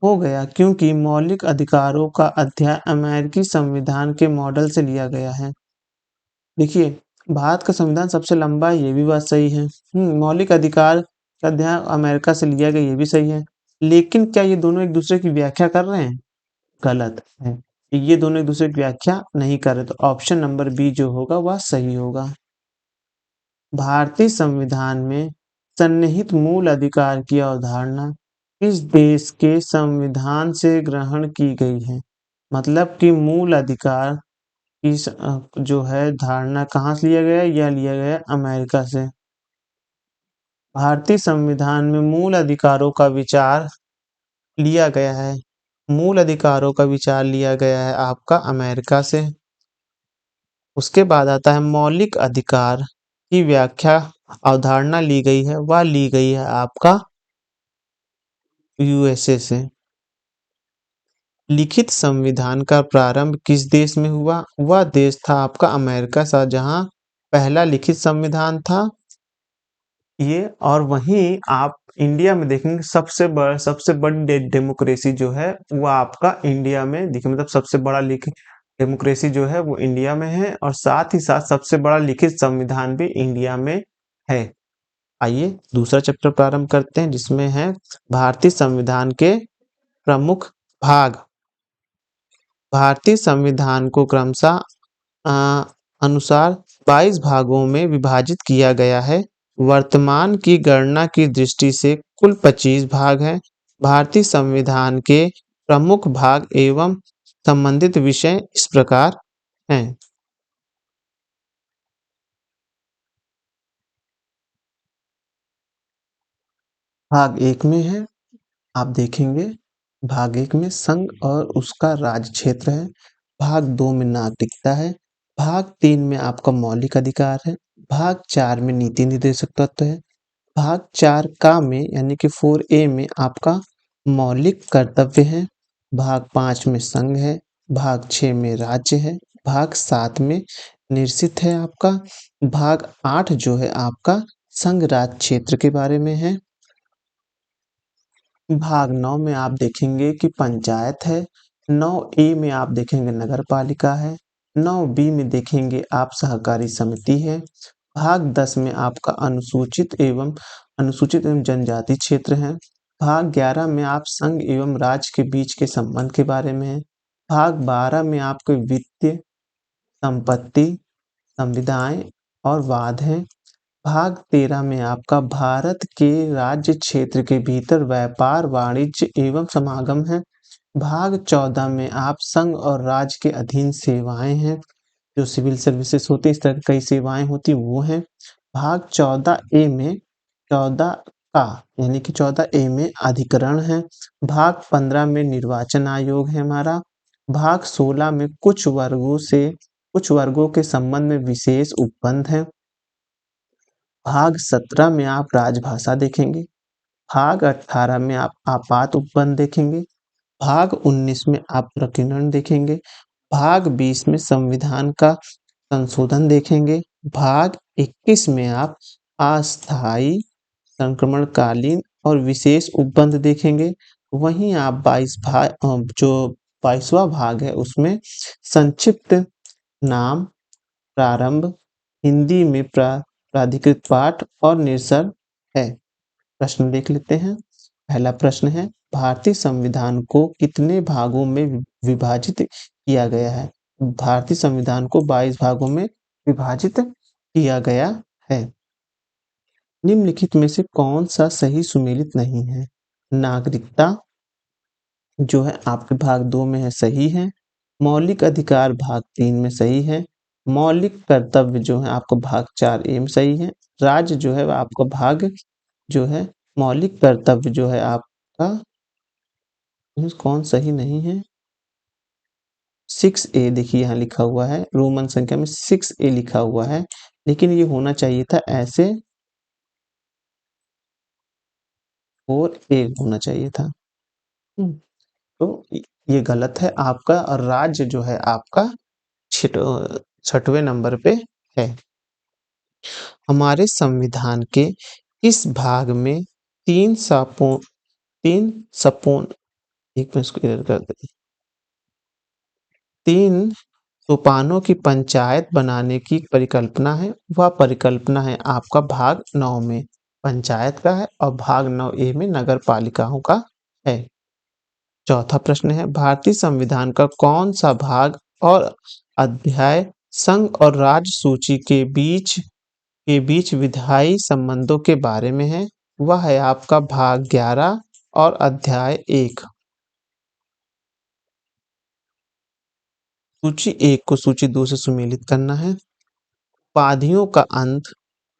हो गया क्योंकि मौलिक अधिकारों का अध्याय अमेरिकी संविधान के मॉडल से लिया गया है। देखिए भारत का संविधान सबसे लंबा है, ये भी बात सही है। मौलिक अधिकार का अध्याय अमेरिका से लिया गया, ये भी सही है। लेकिन क्या ये दोनों एक दूसरे की व्याख्या कर रहे हैं? गलत है। ये दोनों एक दूसरे की व्याख्या नहीं कर रहे, तो ऑप्शन नंबर बी जो होगा वह सही होगा। भारतीय संविधान में सन्निहित मूल अधिकार की अवधारणा किस देश के संविधान से ग्रहण की गई है? मतलब कि मूल अधिकार की जो है धारणा कहाँ से लिया गया है? यह लिया गया है अमेरिका से। भारतीय संविधान में मूल अधिकारों का विचार लिया गया है। मूल अधिकारों का विचार लिया गया है आपका अमेरिका से। उसके बाद आता है मौलिक अधिकार की व्याख्या अवधारणा ली गई है, वह ली गई है आपका यूएसए से। लिखित संविधान का प्रारंभ किस देश में हुआ? वह देश था आपका अमेरिका सा, जहां पहला लिखित संविधान था ये। और वहीं आप इंडिया में देखेंगे सबसे बड़ी डेमोक्रेसी जो है वो आपका इंडिया में देखिए, मतलब सबसे बड़ा लिखित डेमोक्रेसी जो है वो इंडिया में है और साथ ही साथ सबसे बड़ा लिखित संविधान भी इंडिया में है। आइए दूसरा चैप्टर प्रारंभ करते हैं जिसमें है भारतीय संविधान के प्रमुख भाग। भारतीय संविधान को क्रमशः अनुसार 22 भागों में विभाजित किया गया है। वर्तमान की गणना की दृष्टि से कुल 25 भाग हैं। भारतीय संविधान के प्रमुख भाग एवं संबंधित विषय इस प्रकार हैं। भाग 1 में है, आप देखेंगे भाग 1 में संघ और उसका राज्य क्षेत्र है। भाग 2 में नागरिकता है। भाग 3 में आपका मौलिक अधिकार है। भाग 4 में नीति निर्देशक तत्व है। भाग 4 का में यानी कि 4A में आपका मौलिक कर्तव्य है। भाग 5 में संघ है। भाग 6 में राज्य है। भाग 7 में निश्चित है आपका। भाग 8 जो है आपका संघ राज्य क्षेत्र के बारे में है। भाग 9 में आप देखेंगे कि पंचायत है। 9A में आप देखेंगे नगर पालिका है। 9B में देखेंगे आप सहकारी समिति है। भाग 10 में आपका अनुसूचित एवं जनजाति क्षेत्र है। भाग 11 में आप संघ एवं राज्य के बीच के संबंध के बारे में है। भाग 12 में आपके वित्तीय संपत्ति संविदाएं और वाद हैं। भाग 13 में आपका भारत के राज्य क्षेत्र के भीतर व्यापार, वाणिज्य एवं समागम है। भाग 14 में आप संघ और राज्य के अधीन सेवाएँ हैं, जो सिविल सर्विसेज होती हैं, इस तरह की कई सेवाएँ होती हैं, वो हैं। भाग 14 ए में 14 का यानी कि 14 ए में अधिकरण है। भाग 15 में निर्वाचन आयोग है हमारा। भाग 16 में कुछ वर्गों के संबंध में विशेष उपबंध है। भाग 17 में आप राजभाषा देखेंगे। भाग 18 में आप आपात उपबंध देखेंगे। भाग 19 में आप प्रकीर्णन देखेंगे। भाग 20 में संविधान का संशोधन देखेंगे। भाग 21 में आप अस्थायी, संक्रमणकालीन और विशेष उपबंध देखेंगे। वहीं आप 22वां भाग है उसमें संक्षिप्त नाम, प्रारंभ, हिंदी में प्राधिकृत पाठ और निरसर है। प्रश्न देख लेते हैं। पहला प्रश्न है, भारतीय संविधान को कितने भागों में विभाजित किया गया है? भारतीय संविधान को 22 भागों में विभाजित किया गया है। निम्नलिखित में से कौन सा सही सुमेलित नहीं है? नागरिकता जो है आपके भाग 2 में है, सही है। मौलिक अधिकार भाग 3 में सही है। मौलिक कर्तव्य जो है आपको भाग 4 ए में सही है। राज्य जो है आपका भाग जो है मौलिक कर्तव्य जो है आपका कौन सही नहीं है? 6 ए देखिए यहाँ लिखा हुआ है, रोमन संख्या में 6 ए लिखा हुआ है, लेकिन ये होना चाहिए था ऐसे 4 ए होना चाहिए था। तो ये गलत है आपका और राज्य जो है आपका 6वें नंबर पे है। हमारे संविधान के इस भाग में 3 सापों 3 सपोन एक मिनट इसको क्लियर कर दें। 3 सोपानों की पंचायत बनाने की परिकल्पना है, वह परिकल्पना है आपका भाग 9 में पंचायत का है और भाग 9 ए में नगर पालिकाओं का है। चौथा प्रश्न है, भारतीय संविधान का कौन सा भाग और अध्याय संघ और राज्य सूची के बीच विधायी संबंधों के बारे में है? वह है आपका भाग 11 और अध्याय 1। सूची 1 को सूची 2 से सुमेलित करना है। उपाधियों का अंत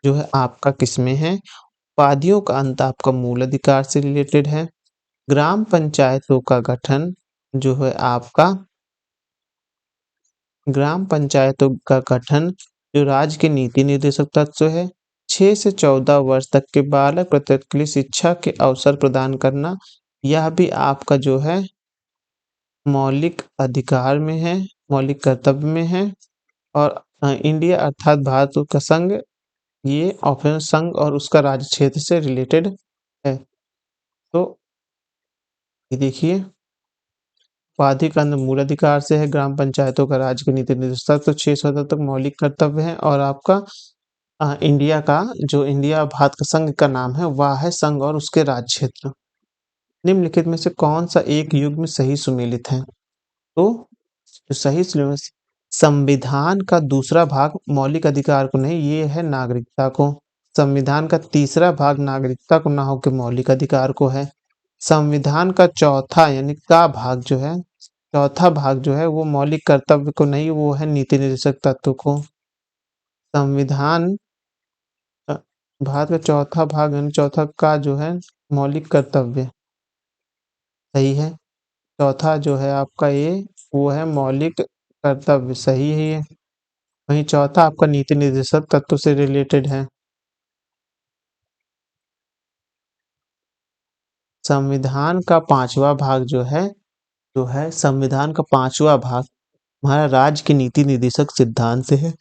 जो है आपका किसमें है? उपाधियों का अंत आपका मूल अधिकार से रिलेटेड है। ग्राम पंचायतों का गठन जो है आपका ग्राम पंचायतों का गठन जो राज्य के नीति निर्देशक तत्व है। 6 से 14 वर्ष तक के बालक प्रतिशत के लिए शिक्षा के अवसर प्रदान करना, यह भी आपका जो है मौलिक अधिकार में है, मौलिक कर्तव्य में है। और इंडिया अर्थात भारत का संघ, ये ऑप्शन संघ और उसका राज्य क्षेत्र से रिलेटेड है। तो ये देखिए, उपाधि का अंत मूल अधिकार से है, ग्राम पंचायतों का राज्य के नीति निर्देशक तो 6 तक मौलिक कर्तव्य है और आपका इंडिया का जो इंडिया भारत का संघ का नाम है वह है संघ और उसके राज्य क्षेत्र। निम्नलिखित में से कौन सा एक युग्म सही सुमेलित है? तो जो सही संविधान का दूसरा भाग मौलिक अधिकार को नहीं, ये है नागरिकता को। संविधान का तीसरा भाग नागरिकता को ना होकर मौलिक अधिकार को है। संविधान का चौथा यानी का भाग जो है, चौथा भाग जो है वो मौलिक कर्तव्य को नहीं, वो है नीति निर्देशक तत्व को। संविधान भारत का चौथा भाग यानी चौथा का जो है मौलिक कर्तव्य सही है। चौथा जो है आपका ये वो है मौलिक कर्तव्य, सही है ये। वहीं चौथा आपका नीति निर्देशक तत्व से रिलेटेड है। संविधान का 5वां भाग जो है संविधान का 5वां भाग हमारा राज्य के नीति निर्देशक सिद्धांत से है,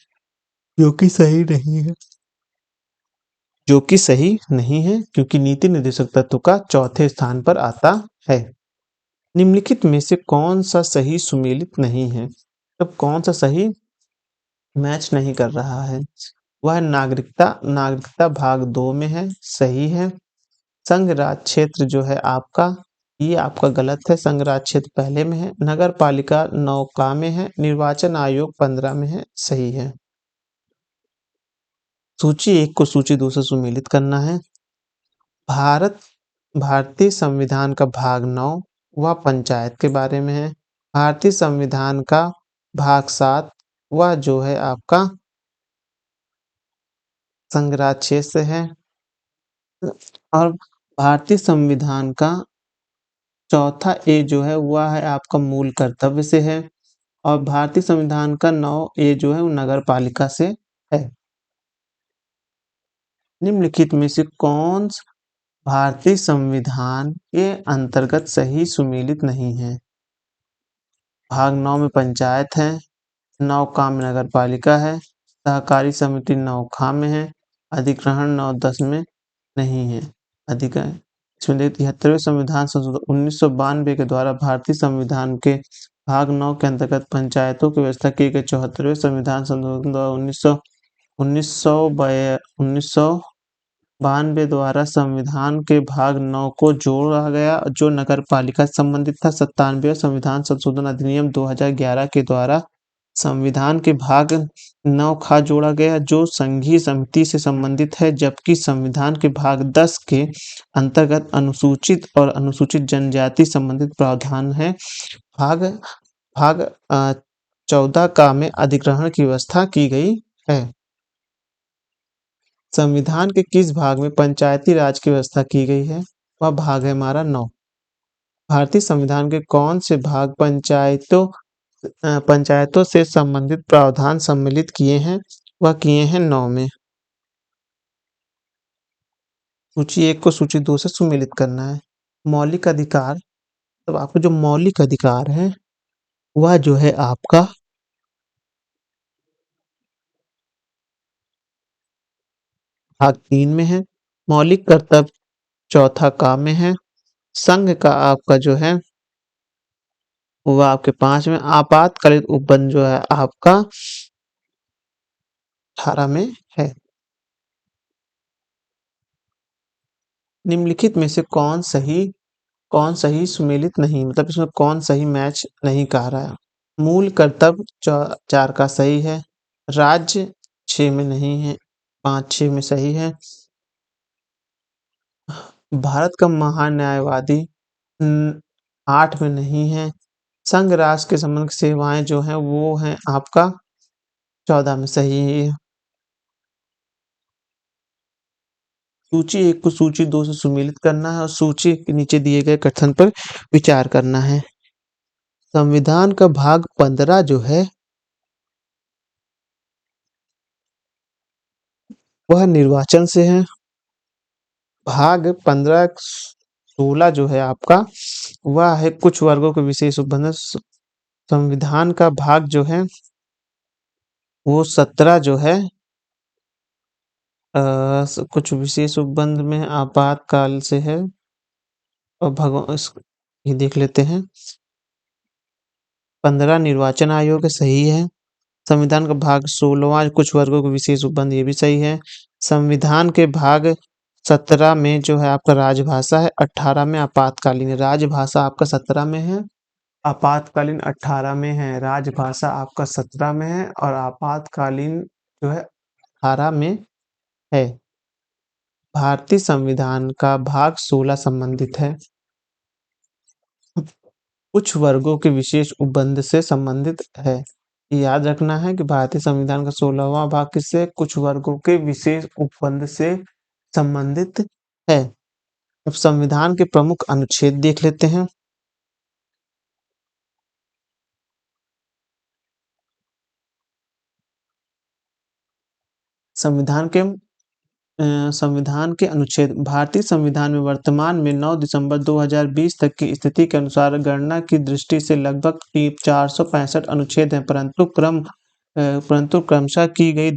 जो कि सही नहीं है। जो कि सही नहीं है क्योंकि नीति निर्देशक तत्व का चौथे स्थान पर आता है। निम्नलिखित में से कौन सा सही सुमेलित नहीं है? तब कौन सा सही मैच नहीं कर रहा है? वह नागरिकता भाग 2 में है, सही है। संघ राज्य क्षेत्र जो है आपका, ये आपका गलत है। संघ राज्य क्षेत्र पहले में है। नगर पालिका 9 का में है। निर्वाचन आयोग 15 में है, सही है। सूची 1 को सूची 2 से सुमेलित करना है। भारतीय संविधान का भाग 9 वह पंचायत के बारे में है। भारतीय संविधान का भाग 7 वह जो है आपका संघराज्य से है। और भारतीय संविधान का चौथा ए जो है वह है आपका मूल कर्तव्य से है। और भारतीय संविधान का 9 ए जो है वो नगर पालिका से है। निम्नलिखित में से कौन भारतीय संविधान के अंतर्गत सही सुमेलित नहीं है? भाग 9 में पंचायत है, 9 काम में नगर पालिका है, सहकारी समिति 9 खा में है, अधिग्रहण 9-10 में नहीं है। इसमें 73वें संविधान संशोधन 1992 के द्वारा भारतीय संविधान के भाग 9 के अंतर्गत पंचायतों की व्यवस्था की गई। 74वें संविधान संशोधन द्वारा 1992 द्वारा संविधान के भाग 9 को जोड़ा गया जो नगर पालिका से संबंधित था। 97वें संविधान संशोधन अधिनियम 2011 के द्वारा संविधान के भाग 9 खा जोड़ा गया जो संघीय समिति से संबंधित है, जबकि संविधान के भाग 10 के अंतर्गत अनुसूचित और अनुसूचित जनजाति संबंधित प्रावधान है। भाग 14 का में अधिग्रहण की व्यवस्था की गई है। संविधान के किस भाग में पंचायती राज की व्यवस्था की गई है? वह भाग है हमारा 9। भारतीय संविधान के कौन से भाग पंचायतों से संबंधित प्रावधान सम्मिलित किए हैं? वह किए हैं 9 में। सूची 1 को सूची 2 से सुमेलित करना है। मौलिक अधिकार, तो आपको जो मौलिक अधिकार है वह जो है आपका भाग 3 में है। मौलिक कर्तव्य चौथा काम में है। संघ का आपका जो है वो आपके 5 में। आपातकालीन उपबंध जो है आपका 18 में है। निम्नलिखित में से कौन सही सुमेलित नहीं, मतलब इसमें कौन सही मैच नहीं कह रहा है? मूल कर्तव्य 4 का सही है, राज्य 6 में नहीं है, 5-6 में सही है। भारत का महान न्यायवादी 8 में नहीं है। संघ राष्ट्र के संबंध सेवाएं जो हैं वो हैं आपका 14 में सही है। सूची 1 को सूची 2 से सुमेलित करना है और सूची के नीचे दिए गए कथन पर विचार करना है। संविधान का भाग 15 जो है वह निर्वाचन से है। भाग 15-16 जो है आपका वह है कुछ वर्गों के विशेष उपबंध। संविधान का भाग जो है वो 17 जो है कुछ विशेष उपबंध में आपातकाल से है और भगवान ये देख लेते हैं। 15 निर्वाचन आयोग सही है। संविधान का भाग 16वां कुछ वर्गों के विशेष उपबंध ये भी सही है। संविधान के भाग 17 में जो है आपका राजभाषा है, 18 में आपातकालीन है। राजभाषा आपका 17 में है, आपातकालीन 18 में है। राजभाषा आपका 17 में है और आपातकालीन जो है 18 में है। भारतीय संविधान का भाग 16 संबंधित है कुछ वर्गों के विशेष उपबंध से संबंधित है। याद रखना है कि भारतीय संविधान का 16वां भाग किससे कुछ वर्गों के विशेष उपबंध से संबंधित है। अब संविधान के प्रमुख अनुच्छेद देख लेते हैं। संविधान के अनुच्छेद भारतीय संविधान में वर्तमान में 9 दिसंबर 2020 तक की स्थिति के अनुसार गणना की दृष्टि से लगभग 465 अनुच्छेद हैं, परंतु क्रमशः की गई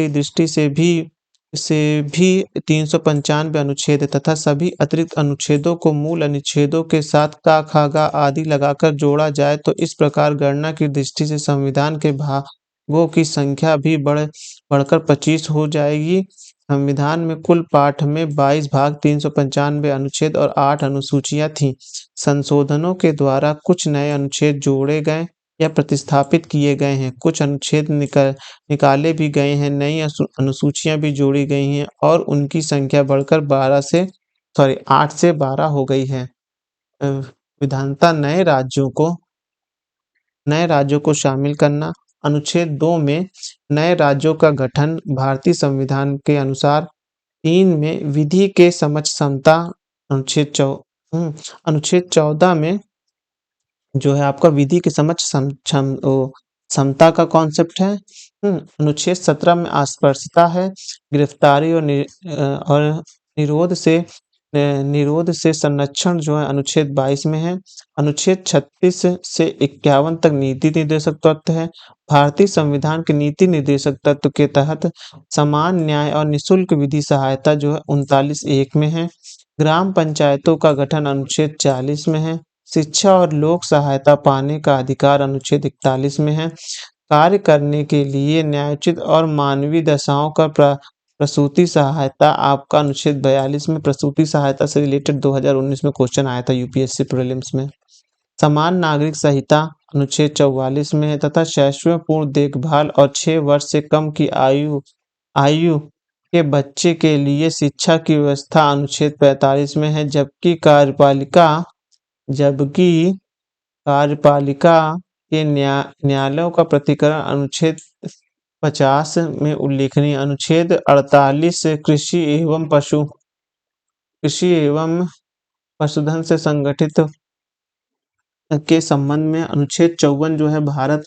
दृष्टि से भी 395 अनुच्छेद है तथा सभी अतिरिक्त अनुच्छेदों को मूल अनुच्छेदों के साथ का खा गा आदि लगाकर जोड़ा जाए तो इस प्रकार गणना की दृष्टि से संविधान के भागों की संख्या भी बढ़कर 25 हो जाएगी। संविधान में कुल पाठ में 22 भाग, 395 अनुच्छेद और 8 अनुसूचियां थीं। संशोधनों के द्वारा कुछ नए अनुच्छेद जोड़े गए या प्रतिस्थापित किए गए हैं। कुछ अनुच्छेद निकाले भी गए हैं, नई अनुसूचियाँ भी जोड़ी गई हैं और उनकी संख्या बढ़कर 8 से 12 हो गई है। अ, विधानतः नए राज्यों को शामिल करना। अनुच्छेद 2 में नए राज्यों का गठन भारतीय संविधान के अनुसार 3 में विधि के समक्ष समता। अनुच्छेद चौ अनुच्छेद 14 में जो है आपका विधि के समक्ष समता का कॉन्सेप्ट है। अनुच्छेद 17 में अस्पृश्यता है। गिरफ्तारी और निरोध से संरक्षण जो है अनुच्छेद 22 में है। अनुच्छेद 36 से 51 तक नीति निर्देशक तत्व है। भारतीय संविधान के नीति निर्देशक तत्व के तहत समान न्याय और निःशुल्क विधि सहायता जो है 39(1) में है। ग्राम पंचायतों का गठन अनुच्छेद 40 में है। शिक्षा और लोक सहायता पाने का अधिकार अनुच्छेद 41 में है। कार्य करने के लिए न्यायोचित और मानवीय दशाओं का प्रसूति सहायता आपका अनुच्छेद 42 में। प्रसूति सहायता से रिलेटेड 2019 में क्वेश्चन आया था यूपीएससी प्रीलिम्स में। समान नागरिक संहिता अनुच्छेद 44 में है तथा शैशव पूर्ण देखभाल और 6 वर्ष से कम की आयु के बच्चे के लिए शिक्षा की व्यवस्था अनुच्छेद 45 में है। जबकि कार्यपालिका के न्यायालयों का प्रतिकरण अनुच्छेद 50 में उल्लेखनीय। अनुच्छेद 48 कृषि एवं पशुधन से संगठित के संबंध में। अनुच्छेद 54 जो है भारत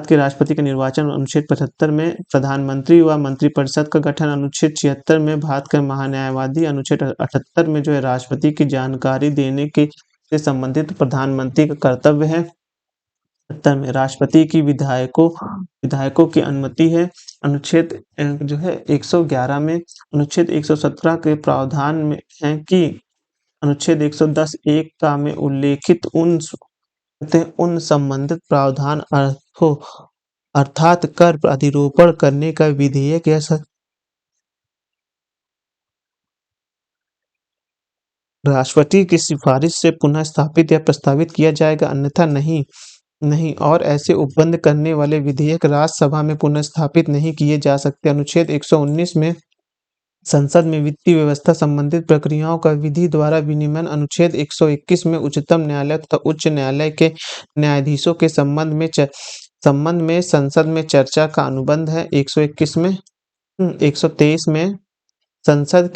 के राष्ट्रपति का निर्वाचन। अनुच्छेद 75 में प्रधानमंत्री व मंत्रिपरिषद का गठन। अनुच्छेद 76 में भारत का महान्यायवादी। अनुच्छेद 78 में जो है राष्ट्रपति की जानकारी देने के से संबंधित प्रधानमंत्री का कर्तव्य है। 70 में राष्ट्रपति की विधायकों की अनुमति है। अनुच्छेद जो है 111 में। अनुच्छेद 117 के प्रावधान में है कि अनुच्छेद 110(1) का में उल्लेखित उन संबंधित प्रावधान अर्थात कर अधिरोपण करने का विधेयक या राष्ट्रपति की सिफारिश से पुनः स्थापित या प्रस्तावित किया जाएगा, अन्यथा नहीं और ऐसे उपबंध करने वाले विधेयक राज्यसभा में पुनर्स्थापित नहीं किए जा सकते। अनुच्छेद 119 में संसद में वित्तीय व्यवस्था संबंधित प्रक्रियाओं का विधि द्वारा विनियमन। अनुच्छेद 121 में उच्चतम न्यायालय तथा उच्च न्यायालय के न्यायाधीशों के संबंध में संसद में चर्चा का अनुबंध है। 121 में 123 में संसद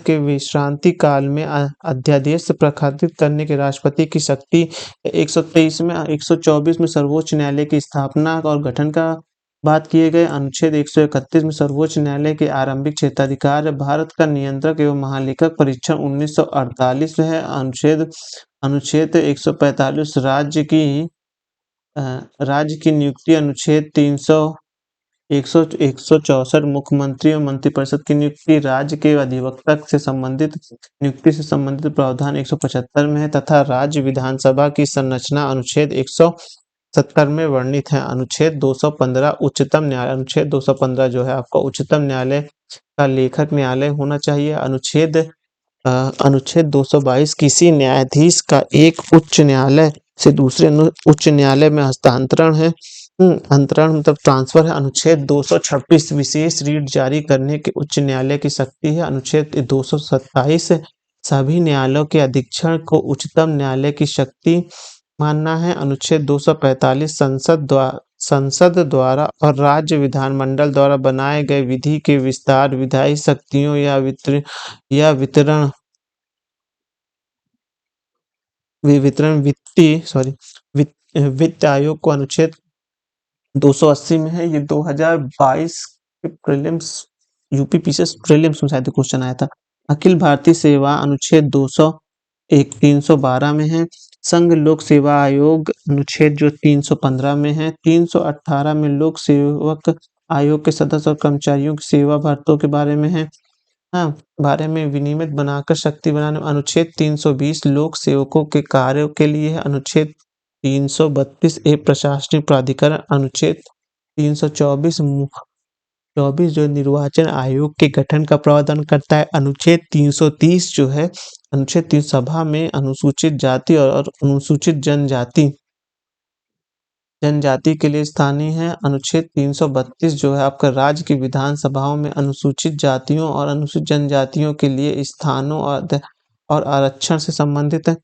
के विश्रांति काल में अध्यादेश प्रकाशित करने के राष्ट्रपति की शक्ति। 123 में 124 में सर्वोच्च न्यायालय की स्थापना और गठन का बात किए गए। अनुच्छेद 131 में सर्वोच्च न्यायालय के आरंभिक क्षेत्राधिकार। भारत का नियंत्रक एवं महालेखक परीक्षण 1948 है। अनुच्छेद 145 राज्य की नियुक्ति। अनुच्छेद 164 मुख्यमंत्री और मंत्रिपरिषद की नियुक्ति। राज्य के अधिवक्ता से संबंधित नियुक्ति से संबंधित प्रावधान 175 में है तथा राज्य विधानसभा की संरचना अनुच्छेद 170 में वर्णित है। अनुच्छेद 215 उच्चतम न्यायालय। अनुच्छेद 215 जो है आपका उच्चतम न्यायालय का लेखक न्यायालय होना चाहिए। अनुच्छेद 222 किसी न्यायाधीश का एक उच्च न्यायालय से दूसरे उच्च न्यायालय में हस्तांतरण है। अंतरण मतलब ट्रांसफर है। अनुच्छेद 226 विशेष रीट जारी करने के उच्च न्यायालय की शक्ति है। अनुच्छेद 227 सभी न्यायालयों के अधीक्षण को उच्चतम न्यायालय की शक्ति मानना है। अनुच्छेद 245 संसद द्वारा और राज्य विधानमंडल द्वारा बनाए गए विधि के विस्तार, विधायी शक्तियों या वित्त आयोग को अनुच्छेद 280 में है। ये 2022 के प्रीलिम्स यूपी पीसीएस प्रीलिम्स में शायद क्वेश्चन आया था। अखिल भारतीय सेवा अनुच्छेद 312 में है। संघ लोक सेवा आयोग अनुच्छेद जो 315 में है। 318 में लोक सेवक आयोग के सदस्य और कर्मचारियों की सेवा भर्तों के बारे में है। बारे में विनियमित बनाकर शक्ति बनाने। अनुच्छेद 320 लोक सेवकों के कार्यों के लिए है। अनुच्छेद 332 प्रशासनिक प्राधिकरण। अनुच्छेद 324 जो निर्वाचन आयोग के गठन का प्रावधान करता है। अनुच्छेद 330 जो है अनुच्छेद 3 सभा में अनुसूचित जाति और अनुसूचित जनजाति के लिए स्थानीय है। अनुच्छेद 332 जो है आपका राज्य की विधानसभाओं में अनुसूचित जातियों और अनुसूचित जनजातियों के लिए स्थानों और आरक्षण से संबंधित है।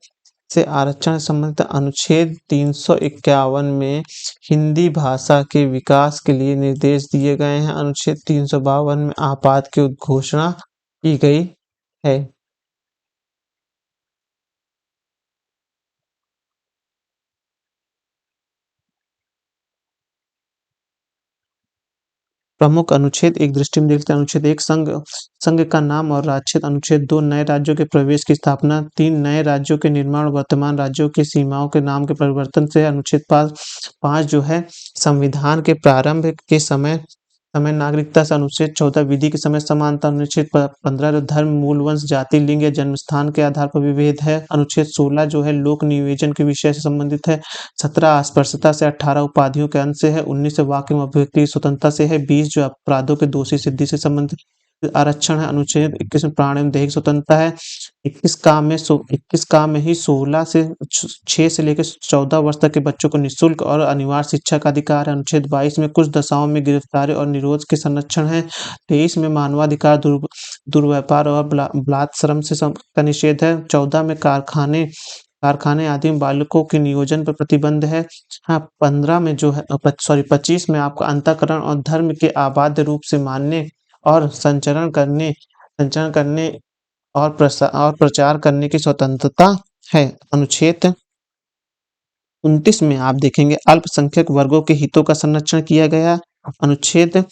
अनुच्छेद 351 में हिंदी भाषा के विकास के लिए निर्देश दिए गए हैं। अनुच्छेद 352 में आपात की घोषणा की गई है। प्रमुख अनुच्छेद एक दृष्टि में देखते हैं। अनुच्छेद 1 संघ का नाम और राज्य। अनुच्छेद 2 नए राज्यों के प्रवेश की स्थापना। 3 नए राज्यों के निर्माण और वर्तमान राज्यों की सीमाओं के नाम के परिवर्तन से। अनुच्छेद 5 जो है संविधान के प्रारंभ के समय नागरिकता से। अनुच्छेद 14 विधि के समय समानता। अनुच्छेद 15 जो धर्म, मूल वंश, जाति, लिंग या जन्म स्थान के आधार पर विभेद है। अनुच्छेद 16 जो है लोक नियोजन के विषय से संबंधित है। 17 अस्पृश्यता से। 18 उपाधियों के अंश से है। 19 वाक एवं अभिव्यक्ति की स्वतंत्रता से है। 20 जो अपराधों के दोषी सिद्धि से संबंधित आरक्षण है। अनुच्छेद 21 में प्राण एवं दैहिक स्वतंत्रता है। 21 काम में ही 16 से 6 से लेकर 14 वर्ष तक के बच्चों को निःशुल्क और अनिवार्य शिक्षा का अधिकार है। अनुच्छेद 22 में कुछ दशाओं में गिरफ्तारी और निरोध के संरक्षण है। 23 में मानवाधिकार, दुर्व्यापार और बलात्श्रम का निषेध है। 14 में कारखाने आदि में बालकों के नियोजन पर प्रतिबंध है। हाँ, 15 में जो है 25 में आपका अंतःकरण और धर्म के अबाध्य रूप से मानने और संचरण करने और प्रचार करने की स्वतंत्रता है। अनुच्छेद 29 में आप देखेंगे अल्पसंख्यक वर्गों के हितों का संरक्षण किया गया। अनुच्छेद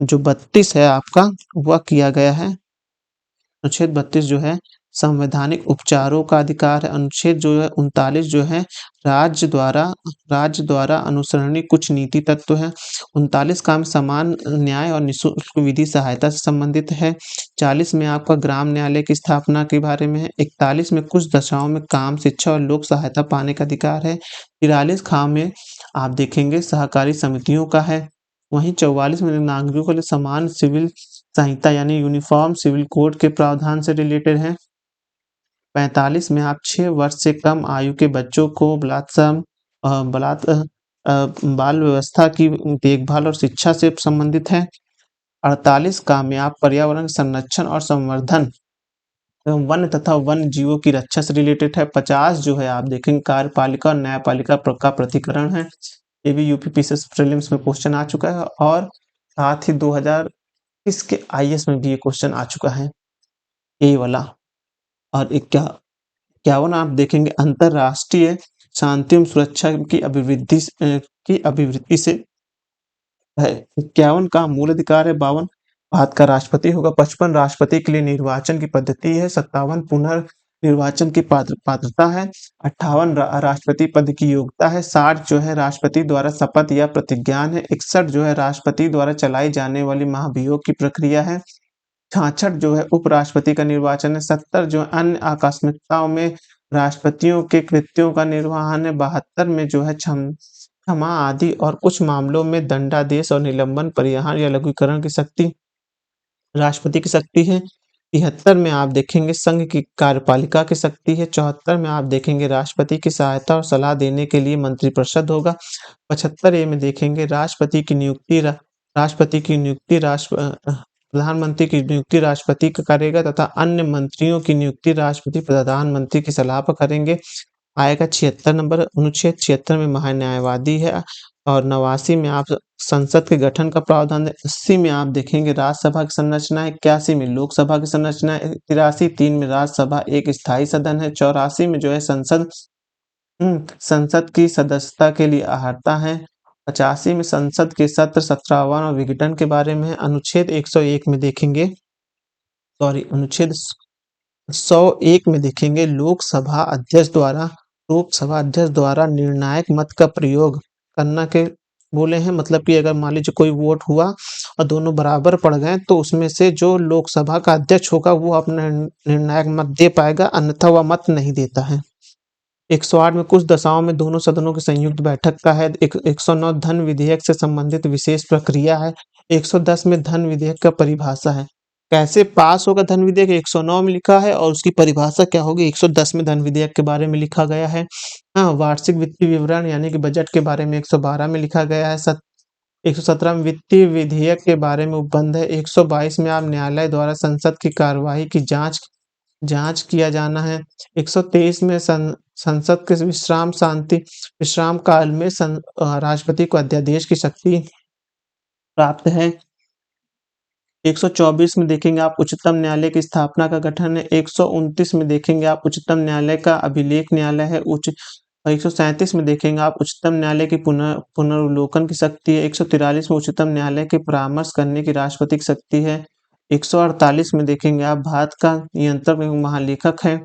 जो 32 है आपका वह किया गया है। अनुच्छेद 32 जो है संवैधानिक उपचारों का अधिकार है। अनुच्छेद जो है 39 जो है राज्य द्वारा अनुसरणीय कुछ नीति तत्व है। 39 काम समान न्याय और निःशुल्क विधि सहायता से संबंधित है। 40 में आपका ग्राम न्यायालय की स्थापना के बारे में है। 41 में कुछ दशाओं में काम, शिक्षा और लोक सहायता पाने का अधिकार है। 43 खां में आप देखेंगे सहकारी समितियों का है। वहीं 44 में नागरिकों के लिए समान सिविल संहिता यानी यूनिफॉर्म सिविल कोड के प्रावधान से रिलेटेड है। 45 में आप 6 वर्ष से कम आयु के बच्चों को बाल व्यवस्था की देखभाल और शिक्षा से संबंधित है। 48 का में आप पर्यावरण संरक्षण और संवर्धन एवं वन्य तथा वन्य जीवों की रक्षा से रिलेटेड है। 50 जो है आप देखेंगे कार्यपालिका और न्यायपालिका का प्रतिकरण है। ये भी यूपीपीसीएस प्रीलिम्स में क्वेश्चन आ चुका है और साथ ही 2021 के आईएएस में भी ये क्वेश्चन आ चुका है, ये वाला। और 51 आप देखेंगे अंतरराष्ट्रीय शांति एवं सुरक्षा की अभिवृद्धि से है। 51 का मूल अधिकार है। 52 भारत का राष्ट्रपति होगा। 55 राष्ट्रपति के लिए निर्वाचन की पद्धति है। 57 पुनर्निर्वाचन की पात्रता है। 58 राष्ट्रपति पद की योग्यता है। 60 जो है राष्ट्रपति द्वारा शपथ या प्रतिज्ञान है। 61 जो है राष्ट्रपति द्वारा चलाई जाने वाली महाभियोग की प्रक्रिया है। 66 जो है उपराष्ट्रपति का निर्वाचन है। 70 जो अन्य आकस्मिकताओं में राष्ट्रपतियों के कृत्यों का निर्वहन है। 72 में जो है क्षमा आदि और कुछ मामलों में दंडादेश और निलंबन, परिहार या लघुकरण की शक्ति राष्ट्रपति की शक्ति है। 73 में आप देखेंगे संघ की कार्यपालिका की शक्ति है। 74 में आप देखेंगे राष्ट्रपति की सहायता और सलाह देने के लिए मंत्रिपरिषद होगा। 75 ए में देखेंगे प्रधानमंत्री की नियुक्ति राष्ट्रपति करेगा तथा अन्य मंत्रियों की नियुक्ति राष्ट्रपति प्रधानमंत्री की सलाह पर करेंगे। आएगा 76 नंबर अनुच्छेद 76 में महान्यायवादी है और 89 में आप संसद के गठन का प्रावधान है। 80 में आप देखेंगे राज्यसभा की संरचना है। 81 में लोकसभा की संरचना है। 83 3 में राज्यसभा एक स्थायी सदन है। 84 में जो है संसद की सदस्यता के लिए अहर्ता है। 85 में संसद के सत्र 17वां और विघटन के बारे में है। अनुच्छेद 101 में देखेंगे अनुच्छेद 101 में देखेंगे लोकसभा अध्यक्ष द्वारा निर्णायक मत का प्रयोग करना के बोले हैं। मतलब कि अगर मान लीजिए कोई वोट हुआ और दोनों बराबर पड़ गए तो उसमें से जो लोकसभा का अध्यक्ष होगा वो अपना निर्णायक मत दे पाएगा, अन्यथा वह मत नहीं देता है। 108 में कुछ दशाओं में दोनों सदनों की संयुक्त बैठक का है। 109 धन विधेयक से संबंधित विशेष प्रक्रिया है। 110 में धन विधेयक का परिभाषा है। कैसे पास होगा धन विधेयक 109 में लिखा है और उसकी परिभाषा क्या होगी 110 में धन विधेयक के बारे में लिखा गया है। हाँ, वार्षिक वित्तीय विवरण यानी कि बजट के बारे में 112 में लिखा गया है। 117 में वित्तीय विधेयक के बारे में उपबंध है। 122 में आप न्यायालय द्वारा संसद की कार्यवाही की जांच जांच किया जाना है। 123 में संसद के विश्राम काल में राष्ट्रपति को अध्यादेश की शक्ति प्राप्त है। 124 में देखेंगे आप उच्चतम न्यायालय की स्थापना का गठन है। 129 में देखेंगे आप उच्चतम न्यायालय का अभिलेख न्यायालय है। 137 में देखेंगे आप उच्चतम न्यायालय की पुनर्विलोकन की शक्ति है। 143 में उच्चतम न्यायालय के परामर्श करने की राष्ट्रपति की शक्ति है। 148 में देखेंगे आप भारत का नियंत्रक एवं महालेखक है।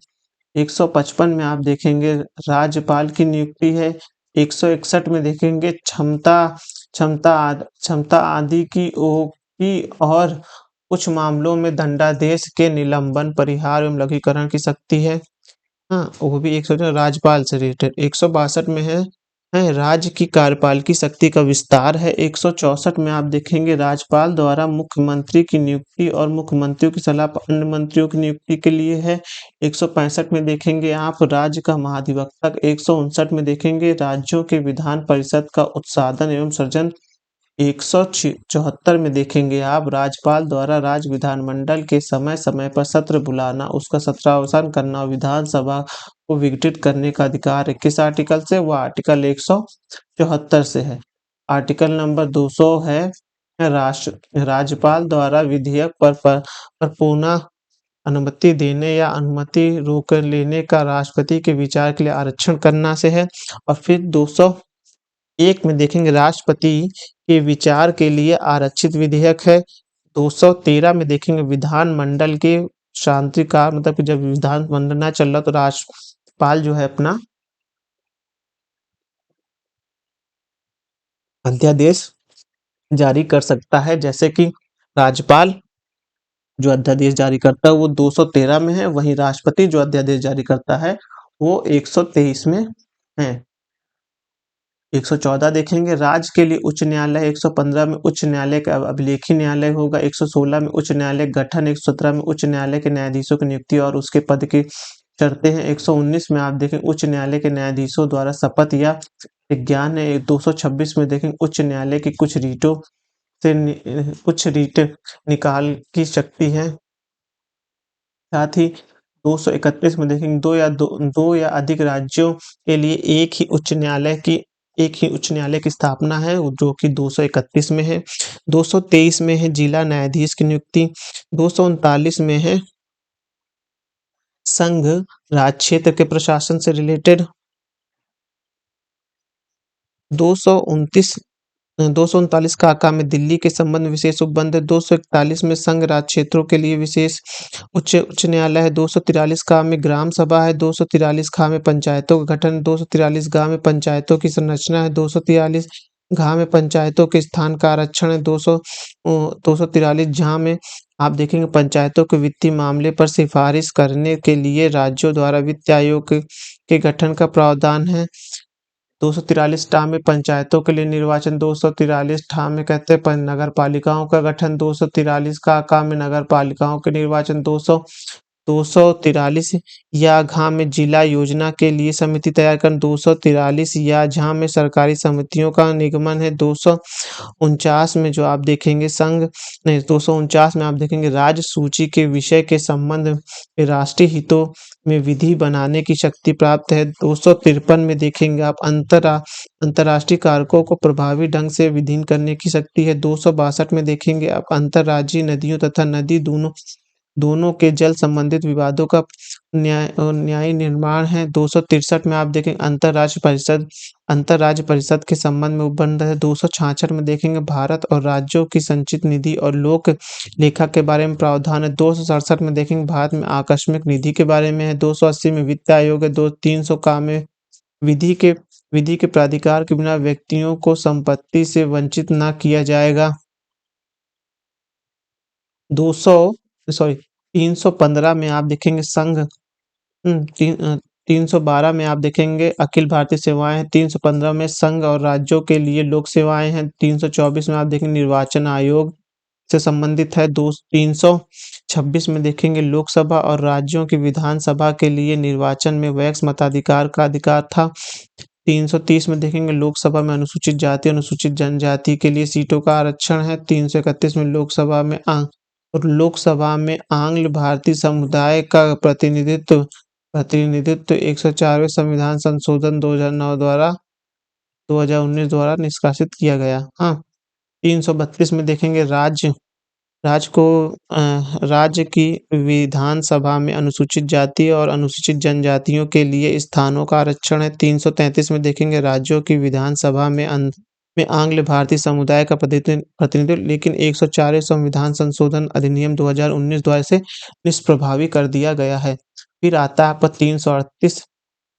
155 में आप देखेंगे राज्यपाल की नियुक्ति है। 161 में देखेंगे क्षमता आदि की और कुछ मामलों में दंडादेश के निलंबन, परिहार एवं लघुकरण की शक्ति है। हाँ, वो भी 100 राज्यपाल से रिलेटेड। 162 में है राज्य की कार्यपालिकी शक्ति का विस्तार है। 164 में आप देखेंगे राज्यपाल द्वारा मुख्यमंत्री की नियुक्ति और मुख्यमंत्रियों की सलाह पर अन्य मंत्रियों की नियुक्ति के लिए है। 165 में देखेंगे आप राज्य का महाधिवक्ता। 159 में देखेंगे राज्यों के विधान परिषद का उत्साधन एवं सृजन। 174 में देखेंगे आप राज्यपाल द्वारा राज्य विधानमंडल के समय समय पर सत्र बुलाना, उसका सत्रावसान करना और विधानसभा को विघटित करने का अधिकार है। किस आर्टिकल से? वह आर्टिकल 174 से है। आर्टिकल नंबर 200 है राज्यपाल द्वारा विधेयक पर पुनः अनुमति देने या अनुमति रोक लेने का राष्ट्रपति के विचार के लिए आरक्षण करना से है। और फिर 201 में देखेंगे राष्ट्रपति के विचार के लिए आरक्षित विधेयक है। 213 में देखेंगे विधानमंडल के शांतिकाल, मतलब कि जब विधानमंडल ना चल रहा तो राज्यपाल जो है अपना अध्यादेश जारी कर सकता है। जैसे कि राज्यपाल जो अध्यादेश जारी करता है वो 213 में है, वहीं राष्ट्रपति जो अध्यादेश जारी करता है वो 123 में है। 114 देखेंगे राज्य के लिए उच्च न्यायालय। 115 में उच्च न्यायालय का अभिलेखी न्यायालय होगा। 116 में उच्च न्यायालय गठन। 117 में उच्च न्यायालय के न्यायाधीशों की नियुक्ति और उसके पद की शर्तें हैं। 119 में आप देखें उच्च न्यायालय के न्यायाधीशों द्वारा शपथ या विज्ञान है। 226 में देखें उच्च न्यायालय की कुछ रीट निकाल की शक्ति है। साथ ही 231 में देखेंगे दो या अधिक राज्यों के लिए एक ही उच्च न्यायालय की स्थापना है, जो कि 231 में है। 223 में है जिला न्यायाधीश की नियुक्ति। 239 में है संघ राज क्षेत्र के प्रशासन से रिलेटेड। 229 239 का में दिल्ली के संबंध में विशेष उपबंध है। 241 में संघ राज्य क्षेत्रों के लिए विशेष उच्च न्यायालय है। 243 का में ग्राम सभा है। 243 खा में पंचायतों का गठन। 243 गा में पंचायतों की संरचना है। 243 घा में पंचायतों के स्थान का आरक्षण है। 243 झा में आप देखेंगे पंचायतों के वित्तीय मामले पर सिफारिश करने के लिए राज्यों द्वारा वित्त आयोग के गठन का प्रावधान है। 243 टा में पंचायतों के लिए निर्वाचन। 243 ठा में कहते हैं नगर पालिकाओं का गठन। 243 का में नगर पालिकाओं के निर्वाचन। 243 या घा में जिला योजना के लिए समिति तैयार कर। 243 या झा में सरकारी समितियों का निगमन है। 249 में जो आप देखेंगे 249 में आप देखेंगे राज्य सूची के विषय के संबंध में राष्ट्रीय हितों में विधि बनाने की शक्ति प्राप्त है। 253 में देखेंगे आप अंतर्राष्ट्रीय कारकों को प्रभावी ढंग से विधीन करने की शक्ति है। 262 में देखेंगे आप अंतर्राज्यीय नदियों तथा नदी दोनों के जल संबंधित विवादों का न्याय निर्माण है। 263 में आप देखेंगे अंतर्राज्य परिषद के संबंध में उपबंध है। 266 में देखेंगे भारत और राज्यों की संचित निधि और लोक लेखा के बारे में प्रावधान है। 267 में देखेंगे भारत में आकस्मिक निधि के बारे में है। 280 में वित्त आयोग है। 300 का में विधि के प्राधिकार के बिना व्यक्तियों को संपत्ति से वंचित न किया जाएगा। 315 में आप देखेंगे 312 में आप देखेंगे अखिल भारतीय सेवाएं हैं। 315 में संघ और राज्यों के लिए लोक सेवाएं हैं। 324 में आप देखेंगे निर्वाचन आयोग। से संबंधित है। 326 में देखेंगे लोकसभा और राज्यों की विधानसभा के लिए निर्वाचन में वैक्स मताधिकार का अधिकार था। 330 में देखेंगे लोकसभा में अनुसूचित जाति, अनुसूचित जनजाति के लिए सीटों का आरक्षण है। 331 में लोकसभा में आंग्ल भारतीय समुदाय का प्रतिनिधित्व 104वें संविधान संशोधन 2019 द्वारा निष्कासित किया गया। हाँ, 332 में देखेंगे राज्य की विधानसभा में अनुसूचित जाति और अनुसूचित जनजातियों के लिए स्थानों का आरक्षण है। 333 में देखेंगे राज्यों की विधानसभा में आंग्ल भारतीय समुदाय का प्रतिनिधित्व, लेकिन 104वें संविधान संशोधन अधिनियम 2019 द्वारा इसे निष्प्रभावी कर दिया गया है। फिर आता है आपका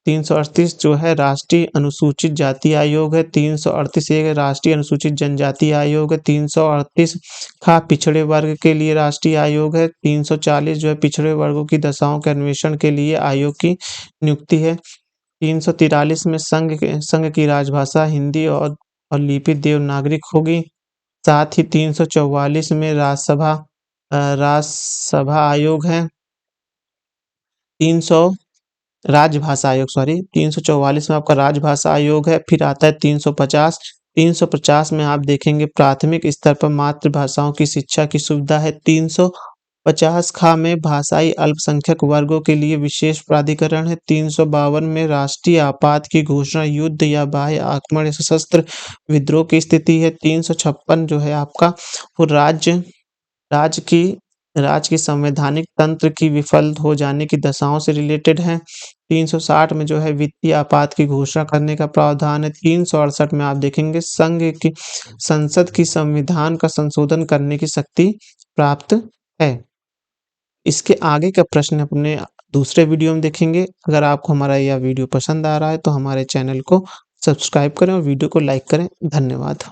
338 जो है राष्ट्रीय अनुसूचित जाति आयोग है। 338 एक राष्ट्रीय अनुसूचित जनजाति आयोग है। 338 पिछड़े वर्ग के लिए राष्ट्रीय आयोग है। 340 जो है पिछड़े वर्गों की दशाओं के अन्वेषण के लिए आयोग की नियुक्ति है। 343 में संघ की राजभाषा हिंदी और लिपि देवनागरिक होगी। साथ ही 344 में राजसभा आयोग है। 344 में आपका राजभाषा आयोग है। फिर आता है 350 में आप देखेंगे प्राथमिक स्तर पर मातृभाषाओं की शिक्षा की सुविधा है। 350 में भाषाई अल्पसंख्यक वर्गों के लिए विशेष प्राधिकरण है। 352 में राष्ट्रीय आपात की घोषणा युद्ध या बाह्य आक्रमण या सशस्त्र विद्रोह की स्थिति है। 356 जो है आपका वो राज्य की संवैधानिक तंत्र की विफल हो जाने की दशाओं से रिलेटेड है। 360 में जो है वित्तीय आपात की घोषणा करने का प्रावधान है। 368 में आप देखेंगे संसद की संविधान का संशोधन करने की शक्ति प्राप्त है। इसके आगे का प्रश्न अपने दूसरे वीडियो में देखेंगे। अगर आपको हमारा यह वीडियो पसंद आ रहा है तो हमारे चैनल को सब्सक्राइब करें और वीडियो को लाइक करें। धन्यवाद।